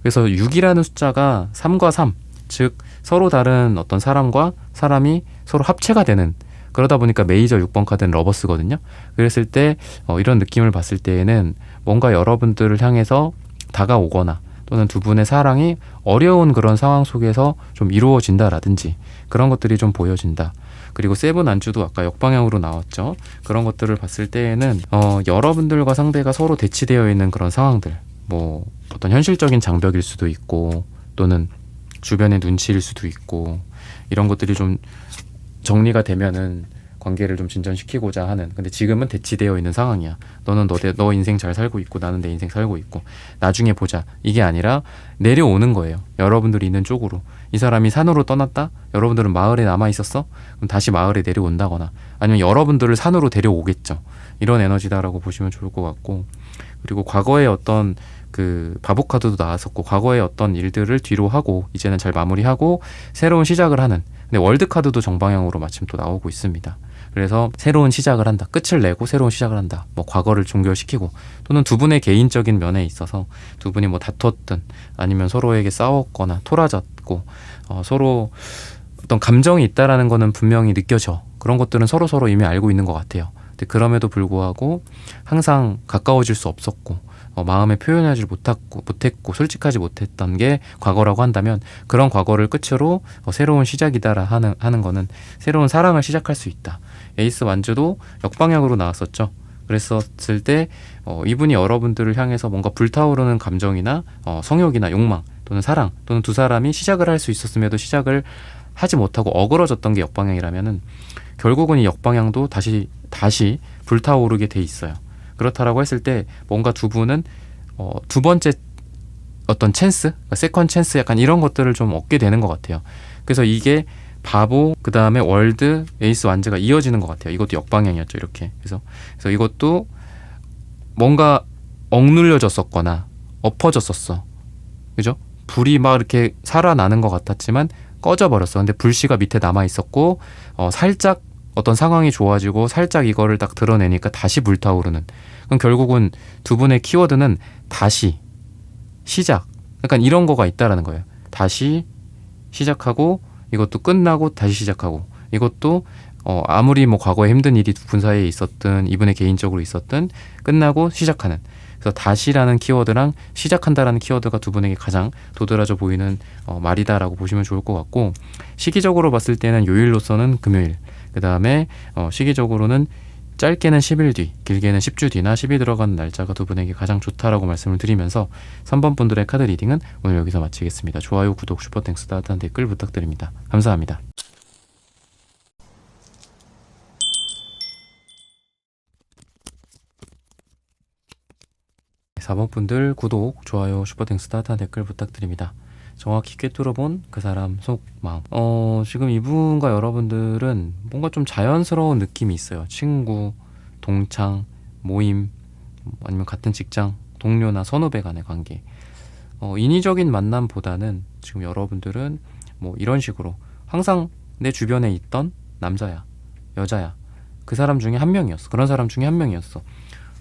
그래서 6이라는 숫자가 3과 3, 즉 서로 다른 어떤 사람과 사람이 서로 합체가 되는, 그러다 보니까 메이저 6번 카드는 러버스거든요. 그랬을 때 이런 느낌을 봤을 때에는 뭔가 여러분들을 향해서 다가오거나, 또는 두 분의 사랑이 어려운 그런 상황 속에서 좀 이루어진다라든지, 그런 것들이 좀 보여진다. 그리고 세븐 안주도 아까 역방향으로 나왔죠. 그런 것들을 봤을 때에는 여러분들과 상대가 서로 대치되어 있는 그런 상황들, 뭐 어떤 현실적인 장벽일 수도 있고, 또는 주변의 눈치일 수도 있고, 이런 것들이 좀 정리가 되면은 관계를 좀 진전시키고자 하는. 근데 지금은 대치되어 있는 상황이야. 너는 너 인생 잘 살고 있고 나는 내 인생 살고 있고 나중에 보자, 이게 아니라 내려오는 거예요. 여러분들이 있는 쪽으로. 이 사람이 산으로 떠났다? 여러분들은 마을에 남아 있었어? 그럼 다시 마을에 내려온다거나, 아니면 여러분들을 산으로 데려오겠죠. 이런 에너지다라고 보시면 좋을 것 같고, 그리고 과거에 어떤 그 바보 카드도 나왔었고, 과거의 어떤 일들을 뒤로 하고 이제는 잘 마무리하고 새로운 시작을 하는. 근데 월드 카드도 정방향으로 마침 또 나오고 있습니다. 그래서 새로운 시작을 한다, 끝을 내고 새로운 시작을 한다, 뭐 과거를 종결시키고, 또는 두 분의 개인적인 면에 있어서 두 분이 뭐 다퉜든 아니면 서로에게 싸웠거나 토라졌고 서로 어떤 감정이 있다라는 거는 분명히 느껴져. 그런 것들은 서로 이미 알고 있는 것 같아요. 근데 그럼에도 불구하고 항상 가까워질 수 없었고 마음에 표현하지 못했고 솔직하지 못했던 게 과거라고 한다면, 그런 과거를 끝으로 새로운 시작이다라 하는 거는 새로운 사랑을 시작할 수 있다. 에이스 완즈도 역방향으로 나왔었죠. 그랬었을 때 이분이 여러분들을 향해서 뭔가 불타오르는 감정이나 성욕이나 욕망 또는 사랑, 또는 두 사람이 시작을 할 수 있었음에도 시작을 하지 못하고 어그러졌던 게 역방향이라면은, 결국은 이 역방향도 다시 불타오르게 돼 있어요. 그렇다라고 했을 때 뭔가 두 분은 두 번째 어떤 찬스, 세컨 찬스, 약간 이런 것들을 좀 얻게 되는 것 같아요. 그래서 이게 바보, 그 다음에 월드, 에이스 완즈가 이어지는 것 같아요. 이것도 역방향이었죠, 이렇게. 그래서 이것도 뭔가 억눌려졌었거나 엎어졌었어, 그죠? 불이 막 이렇게 살아나는 것 같았지만 꺼져버렸어. 근데 불씨가 밑에 남아 있었고 살짝 어떤 상황이 좋아지고 살짝 이거를 딱 드러내니까 다시 불타오르는. 그럼 결국은 두 분의 키워드는 다시, 시작, 약간 이런 거가 있다라는 거예요. 다시 시작하고, 이것도 끝나고 다시 시작하고, 이것도 아무리 뭐 과거에 힘든 일이 두 분 사이에 있었든 이분의 개인적으로 있었든 끝나고 시작하는. 그래서 다시라는 키워드랑 시작한다라는 키워드가 두 분에게 가장 도드라져 보이는 말이다라고 보시면 좋을 것 같고, 시기적으로 봤을 때는 요일로서는 금요일, 그 다음에 시기적으로는 짧게는 10일 뒤, 길게는 10주 뒤나 10이 들어가는 날짜가 두 분에게 가장 좋다라고 말씀을 드리면서 3번 분들의 카드 리딩은 오늘 여기서 마치겠습니다. 좋아요, 구독, 슈퍼땡스, 따뜻한 댓글 부탁드립니다. 감사합니다. 4번 분들 구독, 좋아요, 슈퍼땡스, 따뜻한 댓글 부탁드립니다. 정확히 꿰뚫어본 그 사람 속 마음. 지금 이분과 여러분들은 뭔가 좀 자연스러운 느낌이 있어요. 친구, 동창, 모임, 아니면 같은 직장, 동료나 선후배 간의 관계. 인위적인 만남보다는 지금 여러분들은 뭐 이런 식으로 항상 내 주변에 있던 남자야, 여자야, 그 사람 중에 한 명이었어. 그런 사람 중에 한 명이었어.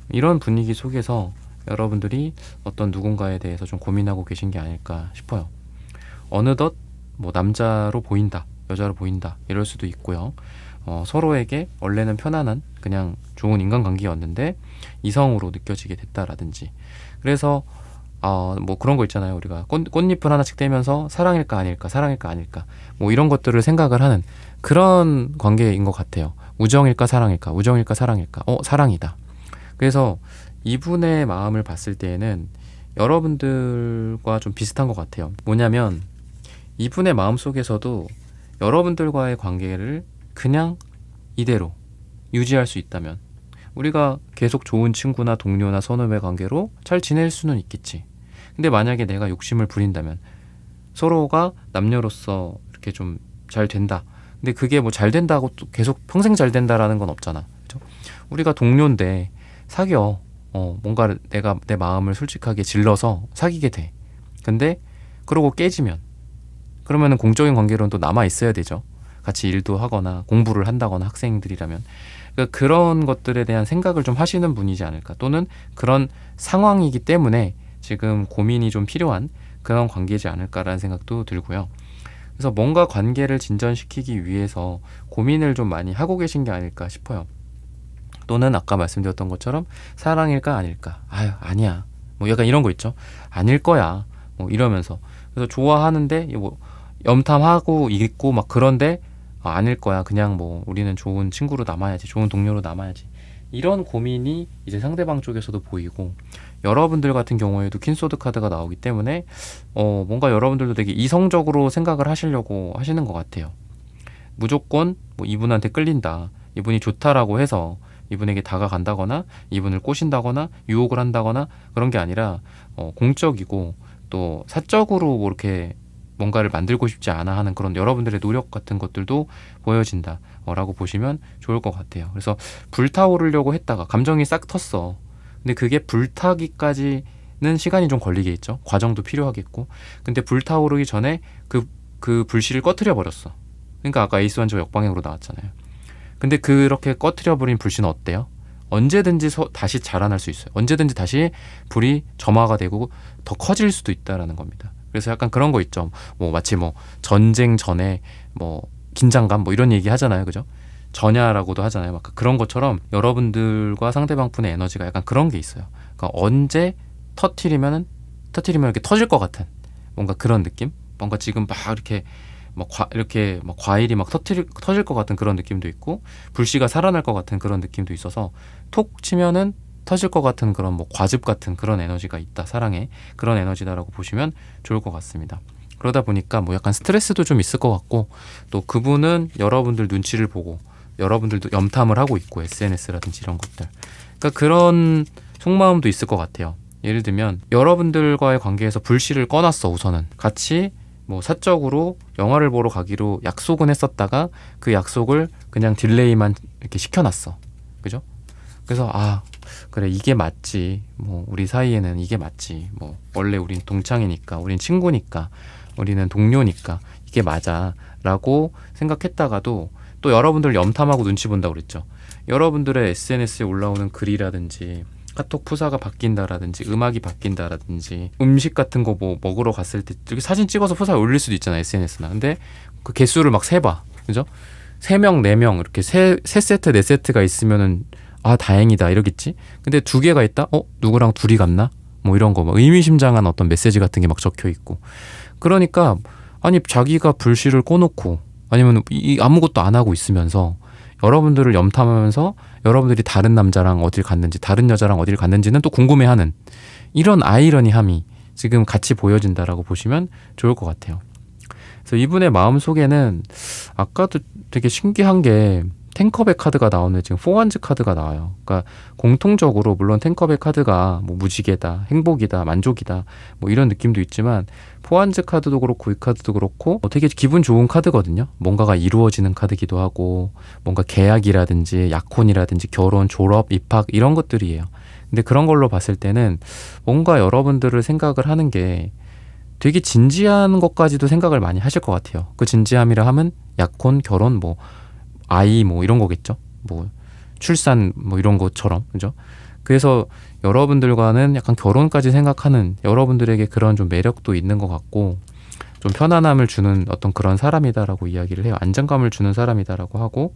이런 분위기 속에서 여러분들이 어떤 누군가에 대해서 좀 고민하고 계신 게 아닐까 싶어요. 어느덧 뭐 남자로 보인다, 여자로 보인다 이럴 수도 있고요. 서로에게 원래는 편안한 그냥 좋은 인간관계였는데 이성으로 느껴지게 됐다라든지. 그래서 뭐 그런 거 있잖아요. 우리가 꽃잎을 하나씩 떼면서 사랑일까 아닐까, 사랑일까 아닐까, 뭐 이런 것들을 생각을 하는 그런 관계인 것 같아요. 우정일까 사랑일까, 우정일까 사랑일까, 사랑이다. 그래서 이분의 마음을 봤을 때에는 여러분들과 좀 비슷한 것 같아요. 뭐냐면 이분의 마음 속에서도 여러분들과의 관계를 그냥 이대로 유지할 수 있다면, 우리가 계속 좋은 친구나 동료나 선후배 관계로 잘 지낼 수는 있겠지. 근데 만약에 내가 욕심을 부린다면, 서로가 남녀로서 이렇게 좀 잘 된다. 근데 그게 뭐 잘 된다고 또 계속 평생 잘 된다라는 건 없잖아. 그죠? 우리가 동료인데 사겨. 뭔가 내가 내 마음을 솔직하게 질러서 사귀게 돼. 근데 그러고 깨지면, 그러면은 공적인 관계로는 또 남아 있어야 되죠. 같이 일도 하거나 공부를 한다거나 학생들이라면. 그러니까 그런 것들에 대한 생각을 좀 하시는 분이지 않을까. 또는 그런 상황이기 때문에 지금 고민이 좀 필요한 그런 관계지 않을까라는 생각도 들고요. 그래서 뭔가 관계를 진전시키기 위해서 고민을 좀 많이 하고 계신 게 아닐까 싶어요. 또는 아까 말씀드렸던 것처럼 사랑일까 아닐까, 아니야, 뭐 약간 이런 거 있죠. 아닐 거야, 뭐 이러면서. 그래서 좋아하는데 뭐 염탐하고 있고 막 그런데 아닐 거야, 그냥 뭐 우리는 좋은 친구로 남아야지, 좋은 동료로 남아야지, 이런 고민이 이제 상대방 쪽에서도 보이고, 여러분들 같은 경우에도 퀸소드 카드가 나오기 때문에 뭔가 여러분들도 되게 이성적으로 생각을 하시려고 하시는 것 같아요. 무조건 뭐 이분한테 끌린다, 이분이 좋다라고 해서 이분에게 다가간다거나 이분을 꼬신다거나 유혹을 한다거나 그런 게 아니라 공적이고 또 사적으로 뭐 이렇게 뭔가를 만들고 싶지 않아 하는 그런 여러분들의 노력 같은 것들도 보여진다 라고 보시면 좋을 것 같아요. 그래서 불타오르려고 했다가 감정이 싹 텄어. 근데 그게 불타기까지는 시간이 좀 걸리겠죠. 과정도 필요하겠고. 근데 불타오르기 전에 그 불씨를 꺼트려 버렸어. 그러니까 아까 에이스 완저 역방향으로 나왔잖아요. 근데 그렇게 꺼트려버린 불씨는 어때요? 언제든지 다시 자라날 수 있어요. 언제든지 다시 불이 점화가 되고 더 커질 수도 있다라는 겁니다. 그래서 약간 그런 거 있죠. 뭐 마치 뭐 전쟁 전에 뭐 긴장감 뭐 이런 얘기 하잖아요. 그죠? 전야라고도 하잖아요. 막 그런 것처럼 여러분들과 상대방 분의 에너지가 약간 그런 게 있어요. 그러니까 언제 터트리면 이렇게 터질 것 같은 뭔가 그런 느낌? 뭔가 지금 막 이렇게 이렇게 과일이 막 터질 것 같은 그런 느낌도 있고, 불씨가 살아날 것 같은 그런 느낌도 있어서 톡 치면은 터질 것 같은 그런 뭐 과즙 같은 그런 에너지가 있다. 사랑의 그런 에너지다라고 보시면 좋을 것 같습니다. 그러다 보니까 뭐 약간 스트레스도 좀 있을 것 같고, 또 그분은 여러분들 눈치를 보고 여러분들도 염탐을 하고 있고, SNS라든지 이런 것들. 그러니까 그런 속마음도 있을 것 같아요. 예를 들면 여러분들과의 관계에서 불씨를 꺼놨어. 우선은 같이 뭐 사적으로 영화를 보러 가기로 약속은 했었다가 그 약속을 그냥 딜레이만 이렇게 시켜놨어. 그죠? 그래서 그래, 이게 맞지. 뭐 우리 사이에는 이게 맞지. 뭐 원래 우린 동창이니까, 우린 친구니까, 우리는 동료니까 이게 맞아 라고 생각했다가도 또 여러분들 염탐하고 눈치 본다고 그랬죠. 여러분들의 SNS에 올라오는 글이라든지 카톡 프사가 바뀐다라든지 음악이 바뀐다라든지 음식 같은 거 뭐 먹으러 갔을 때 이렇게 사진 찍어서 프사에 올릴 수도 있잖아요, SNS나. 근데 그 개수를 막 세봐. 그죠? 3명, 4명 이렇게 3세트, 4세트가 있으면은 다행이다 이러겠지. 근데 2개가 있다? 누구랑 둘이 갔나? 뭐 이런 거 막 의미심장한 어떤 메시지 같은 게 막 적혀 있고. 그러니까 아니 자기가 불씨를 꺼놓고 아니면 아무것도 안 하고 있으면서 여러분들을 염탐하면서 여러분들이 다른 남자랑 어딜 갔는지, 다른 여자랑 어딜 갔는지는 또 궁금해하는 이런 아이러니함이 지금 같이 보여진다라고 보시면 좋을 것 같아요. 그래서 이분의 마음 속에는 아까도 되게 신기한 게 탱커백 카드가 나오는데 지금 포완즈 카드가 나와요. 그러니까 공통적으로 물론 탱커백 카드가 뭐 무지개다, 행복이다, 만족이다 뭐 이런 느낌도 있지만 포완즈 카드도 그렇고 이 카드도 그렇고 되게 기분 좋은 카드거든요. 뭔가가 이루어지는 카드기도 하고 뭔가 계약이라든지 약혼이라든지 결혼, 졸업, 입학 이런 것들이에요. 근데 그런 걸로 봤을 때는 뭔가 여러분들을 생각을 하는 게 되게 진지한 것까지도 생각을 많이 하실 것 같아요. 그 진지함이라 하면 약혼, 결혼, 뭐 아이 뭐 이런 거겠죠. 뭐 출산 뭐 이런 것처럼 그죠? 그래서 여러분들과는 약간 결혼까지 생각하는 여러분들에게 그런 좀 매력도 있는 것 같고 좀 편안함을 주는 어떤 그런 사람이다라고 이야기를 해요. 안정감을 주는 사람이다라고 하고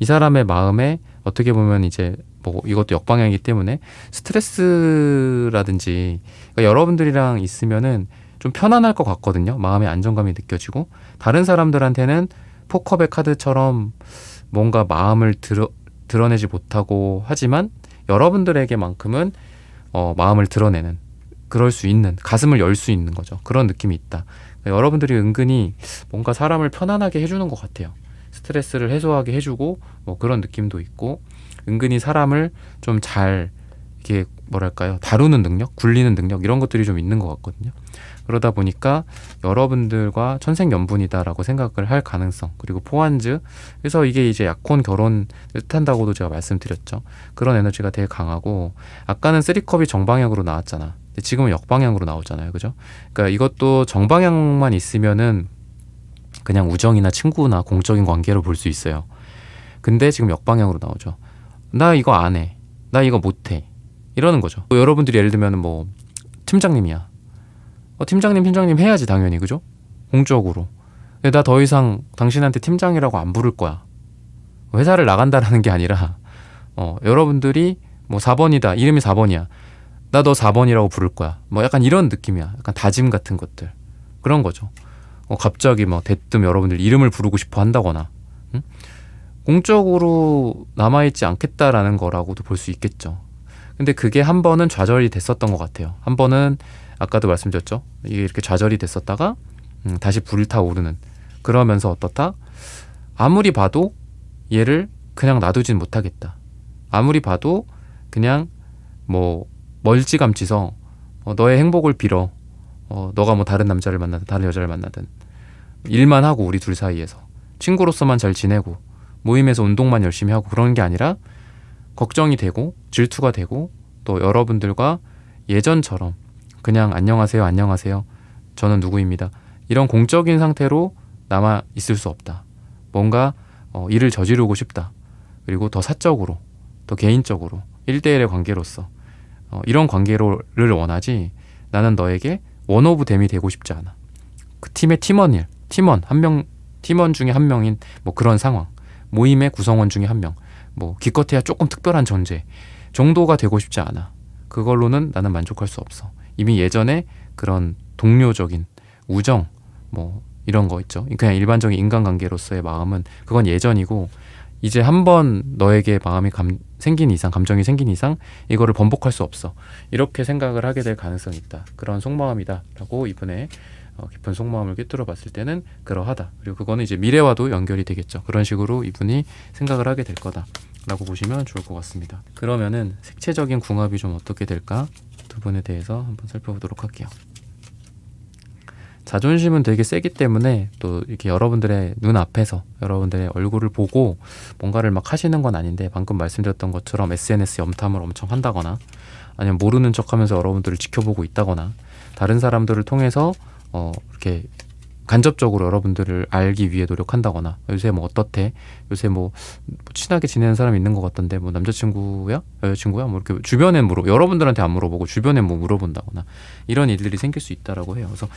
이 사람의 마음에 어떻게 보면 이제 뭐 이것도 역방향이기 때문에 스트레스라든지 그러니까 여러분들이랑 있으면은 좀 편안할 것 같거든요. 마음의 안정감이 느껴지고 다른 사람들한테는 포커백 카드처럼 뭔가 마음을 드러내지 못하고 하지만 여러분들에게만큼은 마음을 드러내는 그럴 수 있는 가슴을 열 수 있는 거죠. 그런 느낌이 있다. 그러니까 여러분들이 은근히 뭔가 사람을 편안하게 해주는 것 같아요. 스트레스를 해소하게 해주고 뭐 그런 느낌도 있고 은근히 사람을 좀 잘 이렇게 뭐랄까요 다루는 능력, 굴리는 능력 이런 것들이 좀 있는 것 같거든요. 그러다 보니까 여러분들과 천생연분이다라고 생각을 할 가능성 그리고 포완즈 그래서 이게 이제 약혼 결혼을 뜻한다고도 제가 말씀드렸죠. 그런 에너지가 되게 강하고 아까는 쓰리컵이 정방향으로 나왔잖아. 근데 지금은 역방향으로 나오잖아요. 그죠? 그러니까 이것도 정방향만 있으면은 그냥 우정이나 친구나 공적인 관계로 볼 수 있어요. 근데 지금 역방향으로 나오죠. 나 이거 안 해. 나 이거 못 해. 이러는 거죠. 여러분들이 예를 들면 뭐 팀장님이야. 팀장님 해야지 당연히 그죠? 공적으로. 근데 나 더 이상 당신한테 팀장이라고 안 부를 거야. 회사를 나간다라는 게 아니라 여러분들이 뭐 4번이다. 이름이 4번이야. 나 너 4번이라고 부를 거야. 뭐 약간 이런 느낌이야. 약간 다짐 같은 것들. 그런 거죠. 갑자기 뭐 대뜸 여러분들 이름을 부르고 싶어 한다거나 응? 공적으로 남아있지 않겠다라는 거라고도 볼 수 있겠죠. 근데 그게 한 번은 좌절이 됐었던 것 같아요. 한 번은 아까도 말씀드렸죠. 이게 이렇게 좌절이 됐었다가 다시 불타오르는 그러면서 어떻다? 아무리 봐도 얘를 그냥 놔두진 못하겠다. 아무리 봐도 그냥 뭐 멀찌감치서 너의 행복을 빌어. 너가 뭐 다른 남자를 만나든 다른 여자를 만나든 일만 하고 우리 둘 사이에서 친구로서만 잘 지내고 모임에서 운동만 열심히 하고 그런 게 아니라 걱정이 되고 질투가 되고 또 여러분들과 예전처럼 그냥 안녕하세요 안녕하세요 저는 누구입니다 이런 공적인 상태로 남아 있을 수 없다. 뭔가 일을 저지르고 싶다. 그리고 더 사적으로 더 개인적으로 1대1의 관계로서 이런 관계를 원하지 나는 너에게 원 오브 댐이 되고 싶지 않아. 그 팀의 팀원 한 명, 팀원 중에 한 명인 뭐 그런 상황, 모임의 구성원 중에 한 명, 뭐 기껏해야 조금 특별한 존재 정도가 되고 싶지 않아. 그걸로는 나는 만족할 수 없어. 이미 예전에 그런 동료적인 우정 뭐 이런 거 있죠. 그냥 일반적인 인간관계로서의 마음은 그건 예전이고 이제 한번 너에게 마음이 생긴 이상 감정이 생긴 이상 이거를 번복할 수 없어. 이렇게 생각을 하게 될 가능성이 있다. 그런 속마음이다 라고 이분의 깊은 속마음을 꿰뚫어 봤을 때는 그러하다. 그리고 그거는 이제 미래와도 연결이 되겠죠. 그런 식으로 이분이 생각을 하게 될 거다 라고 보시면 좋을 것 같습니다. 그러면은 색채적인 궁합이 좀 어떻게 될까 두 분에 대해서 한번 살펴보도록 할게요. 자존심은 되게 세기 때문에 또 이렇게 여러분들의 눈앞에서 여러분들의 얼굴을 보고 뭔가를 막 하시는 건 아닌데 방금 말씀드렸던 것처럼 SNS 염탐을 엄청 한다거나 아니면 모르는 척하면서 여러분들을 지켜보고 있다거나 다른 사람들을 통해서 이렇게 간접적으로 여러분들을 알기 위해 노력한다거나 요새 뭐 어떻대? 요새 뭐 친하게 지내는 사람이 있는 것 같던데 뭐 남자친구야? 여자친구야? 뭐 이렇게 주변에 여러분들한테 안 물어보고 주변에 뭐 물어본다거나 이런 일들이 생길 수 있다라고 해요. 그래서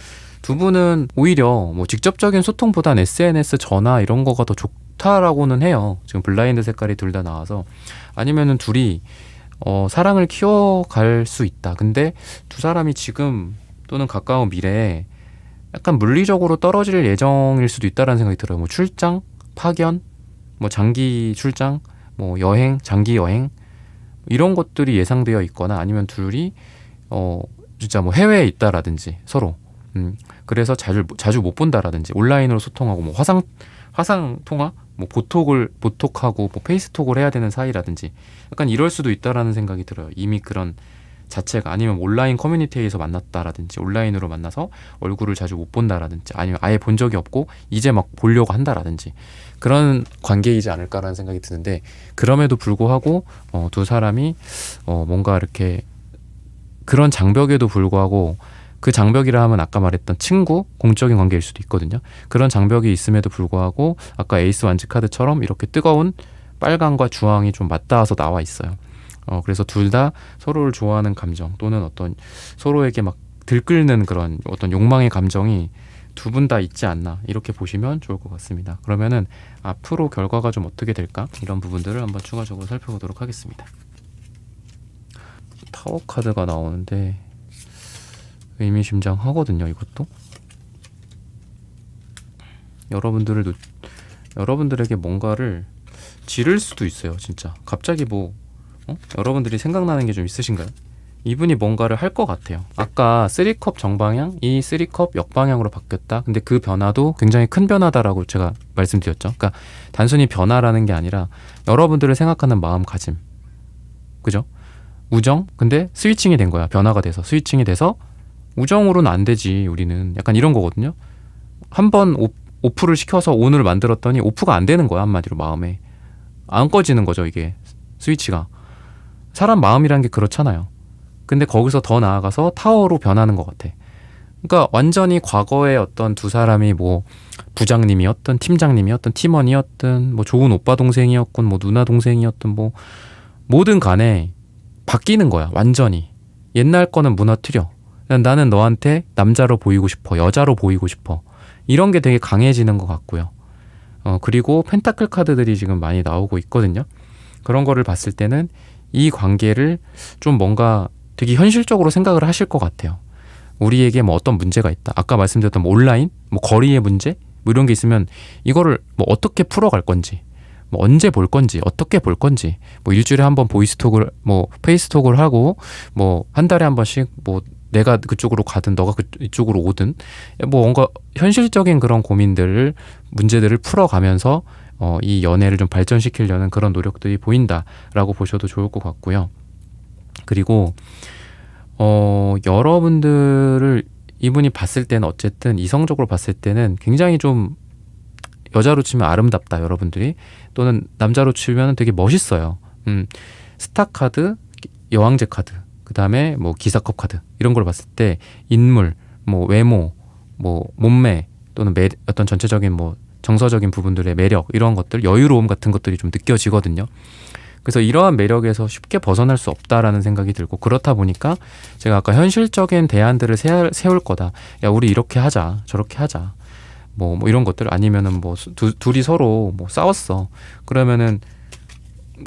두 분은 오히려 뭐 직접적인 소통보단 SNS 전화 이런 거가 더 좋다라고는 해요. 지금 블라인드 색깔이 둘 다 나와서 아니면은 둘이 사랑을 키워갈 수 있다. 근데 두 사람이 지금 또는 가까운 미래에 약간 물리적으로 떨어질 예정일 수도 있다라는 생각이 들어요. 뭐 출장, 파견, 뭐 장기 출장, 뭐 여행, 장기 여행 이런 것들이 예상되어 있거나 아니면 둘이 진짜 뭐 해외에 있다라든지 서로 그래서 자주 못 본다라든지 온라인으로 소통하고 뭐 화상 통화 뭐 보톡하고 뭐 페이스톡을 해야 되는 사이라든지 약간 이럴 수도 있다라는 생각이 들어요. 이미 그런 자체가 아니면 온라인 커뮤니티에서 만났다라든지 온라인으로 만나서 얼굴을 자주 못 본다라든지 아니면 아예 본 적이 없고 이제 막 보려고 한다라든지 그런 관계이지 않을까라는 생각이 드는데 그럼에도 불구하고 두 사람이 뭔가 이렇게 그런 장벽에도 불구하고 그 장벽이라 하면 아까 말했던 친구, 공적인 관계일 수도 있거든요. 그런 장벽이 있음에도 불구하고 아까 에이스 완즈 카드처럼 이렇게 뜨거운 빨강과 주황이 좀 맞닿아서 나와 있어요. 그래서 둘 다 서로를 좋아하는 감정 또는 어떤 서로에게 막 들끓는 그런 어떤 욕망의 감정이 두 분 다 있지 않나 이렇게 보시면 좋을 것 같습니다. 그러면은 앞으로 결과가 좀 어떻게 될까? 이런 부분들을 한번 추가적으로 살펴보도록 하겠습니다. 타워 카드가 나오는데 의미심장하거든요. 이것도 여러분들에게 뭔가를 지를 수도 있어요. 진짜 갑자기 여러분들이 생각나는 게 좀 있으신가요? 이분이 뭔가를 할 것 같아요. 아까 3컵 정방향, 이 3컵 역방향으로 바뀌었다. 근데 그 변화도 굉장히 큰 변화다라고 제가 말씀드렸죠. 그러니까 단순히 변화라는 게 아니라 여러분들을 생각하는 마음가짐, 그죠? 우정? 근데 스위칭이 된 거야. 변화가 돼서 스위칭이 돼서 우정으로는 안 되지 우리는. 약간 이런 거거든요. 한번 오프를 시켜서 온을 만들었더니 오프가 안 되는 거야. 한마디로 마음에 안 꺼지는 거죠. 이게 스위치가. 사람 마음이란 게 그렇잖아요. 근데 거기서 더 나아가서 타워로 변하는 것 같아. 그러니까 완전히 과거에 어떤 두 사람이 뭐 부장님이었든 팀장님이었든 팀원이었든 뭐 좋은 오빠 동생이었건 뭐 누나 동생이었든 뭐 뭐든 간에 바뀌는 거야. 완전히. 옛날 거는 무너뜨려. 나는 너한테 남자로 보이고 싶어. 여자로 보이고 싶어. 이런 게 되게 강해지는 것 같고요. 그리고 펜타클 카드들이 지금 많이 나오고 있거든요. 그런 거를 봤을 때는 이 관계를 좀 뭔가 되게 현실적으로 생각을 하실 것 같아요. 우리에게 뭐 어떤 문제가 있다. 아까 말씀드렸던 뭐 온라인, 뭐 거리의 문제, 뭐 이런 게 있으면 이거를 뭐 어떻게 풀어갈 건지, 뭐 언제 볼 건지, 어떻게 볼 건지, 뭐 일주일에 한 번 보이스톡을, 뭐 페이스톡을 하고, 뭐 한 달에 한 번씩 뭐 내가 그쪽으로 가든 너가 이쪽으로 오든 뭐 뭔가 현실적인 그런 문제들을 풀어가면서 이 연애를 좀 발전시키려는 그런 노력들이 보인다라고 보셔도 좋을 것 같고요. 그리고 여러분들을 이분이 봤을 때는 어쨌든 이성적으로 봤을 때는 굉장히 좀 여자로 치면 아름답다 여러분들이 또는 남자로 치면 되게 멋있어요. 스타 카드, 여왕제 카드, 그 다음에 뭐 기사컵 카드 이런 걸 봤을 때 인물, 뭐 외모, 뭐 몸매 또는 어떤 전체적인 뭐 정서적인 부분들의 매력 이런 것들, 여유로움 같은 것들이 좀 느껴지거든요. 그래서 이러한 매력에서 쉽게 벗어날 수 없다라는 생각이 들고 그렇다 보니까 제가 아까 현실적인 대안들을 세울 거다. 야 우리 이렇게 하자, 저렇게 하자. 뭐 이런 것들 아니면은 뭐 둘이 서로 뭐 싸웠어. 그러면은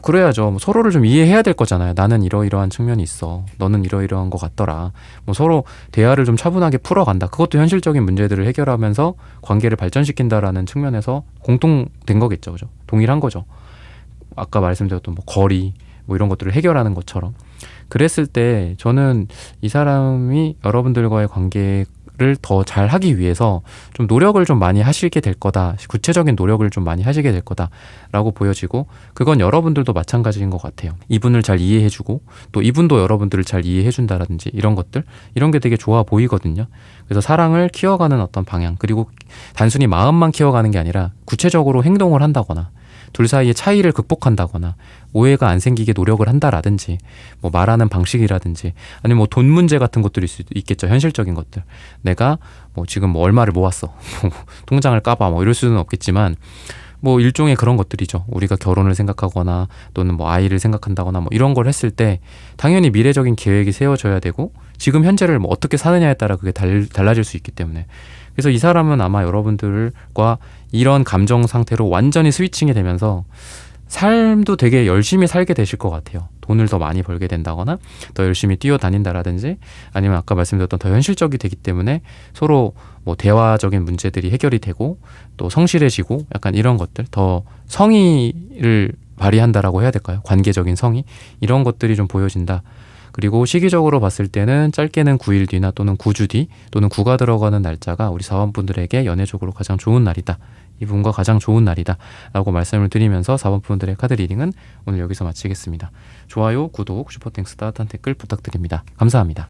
그래야죠. 뭐 서로를 좀 이해해야 될 거잖아요. 나는 이러이러한 측면이 있어. 너는 이러이러한 것 같더라. 뭐 서로 대화를 좀 차분하게 풀어간다. 그것도 현실적인 문제들을 해결하면서 관계를 발전시킨다라는 측면에서 공통된 거겠죠. 그죠? 동일한 거죠. 아까 말씀드렸던 뭐 거리 뭐 이런 것들을 해결하는 것처럼 그랬을 때 저는 이 사람이 여러분들과의 관계를 더 잘 하기 위해서 좀 노력을 좀 많이 하시게 될 거다. 구체적인 노력을 좀 많이 하시게 될 거다라고 보여지고 그건 여러분들도 마찬가지인 것 같아요. 이분을 잘 이해해주고 또 이분도 여러분들을 잘 이해해준다라든지 이런 것들 이런 게 되게 좋아 보이거든요. 그래서 사랑을 키워가는 어떤 방향 그리고 단순히 마음만 키워가는 게 아니라 구체적으로 행동을 한다거나 둘 사이의 차이를 극복한다거나 오해가 안 생기게 노력을 한다라든지 뭐 말하는 방식이라든지 아니면 뭐 돈 문제 같은 것들일 수도 있겠죠. 현실적인 것들. 내가 뭐 지금 뭐 얼마를 모았어. 통장을 까봐 뭐 이럴 수는 없겠지만 뭐 일종의 그런 것들이죠. 우리가 결혼을 생각하거나 또는 뭐 아이를 생각한다거나 뭐 이런 걸 했을 때 당연히 미래적인 계획이 세워져야 되고 지금 현재를 뭐 어떻게 사느냐에 따라 그게 달라질 수 있기 때문에 그래서 이 사람은 아마 여러분들과 이런 감정 상태로 완전히 스위칭이 되면서 삶도 되게 열심히 살게 되실 것 같아요. 돈을 더 많이 벌게 된다거나 더 열심히 뛰어다닌다라든지 아니면 아까 말씀드렸던 더 현실적이 되기 때문에 서로 뭐 대화적인 문제들이 해결이 되고 또 성실해지고 약간 이런 것들 더 성의를 발휘한다라고 해야 될까요? 관계적인 성의 이런 것들이 좀 보여진다. 그리고 시기적으로 봤을 때는 짧게는 9일 뒤나 또는 9주 뒤 또는 9가 들어가는 날짜가 우리 사원분들에게 연애적으로 가장 좋은 날이다. 이분과 가장 좋은 날이다 라고 말씀을 드리면서 4번 분들의 카드 리딩은 오늘 여기서 마치겠습니다. 좋아요, 구독, 슈퍼땡스 따뜻한 댓글 부탁드립니다. 감사합니다.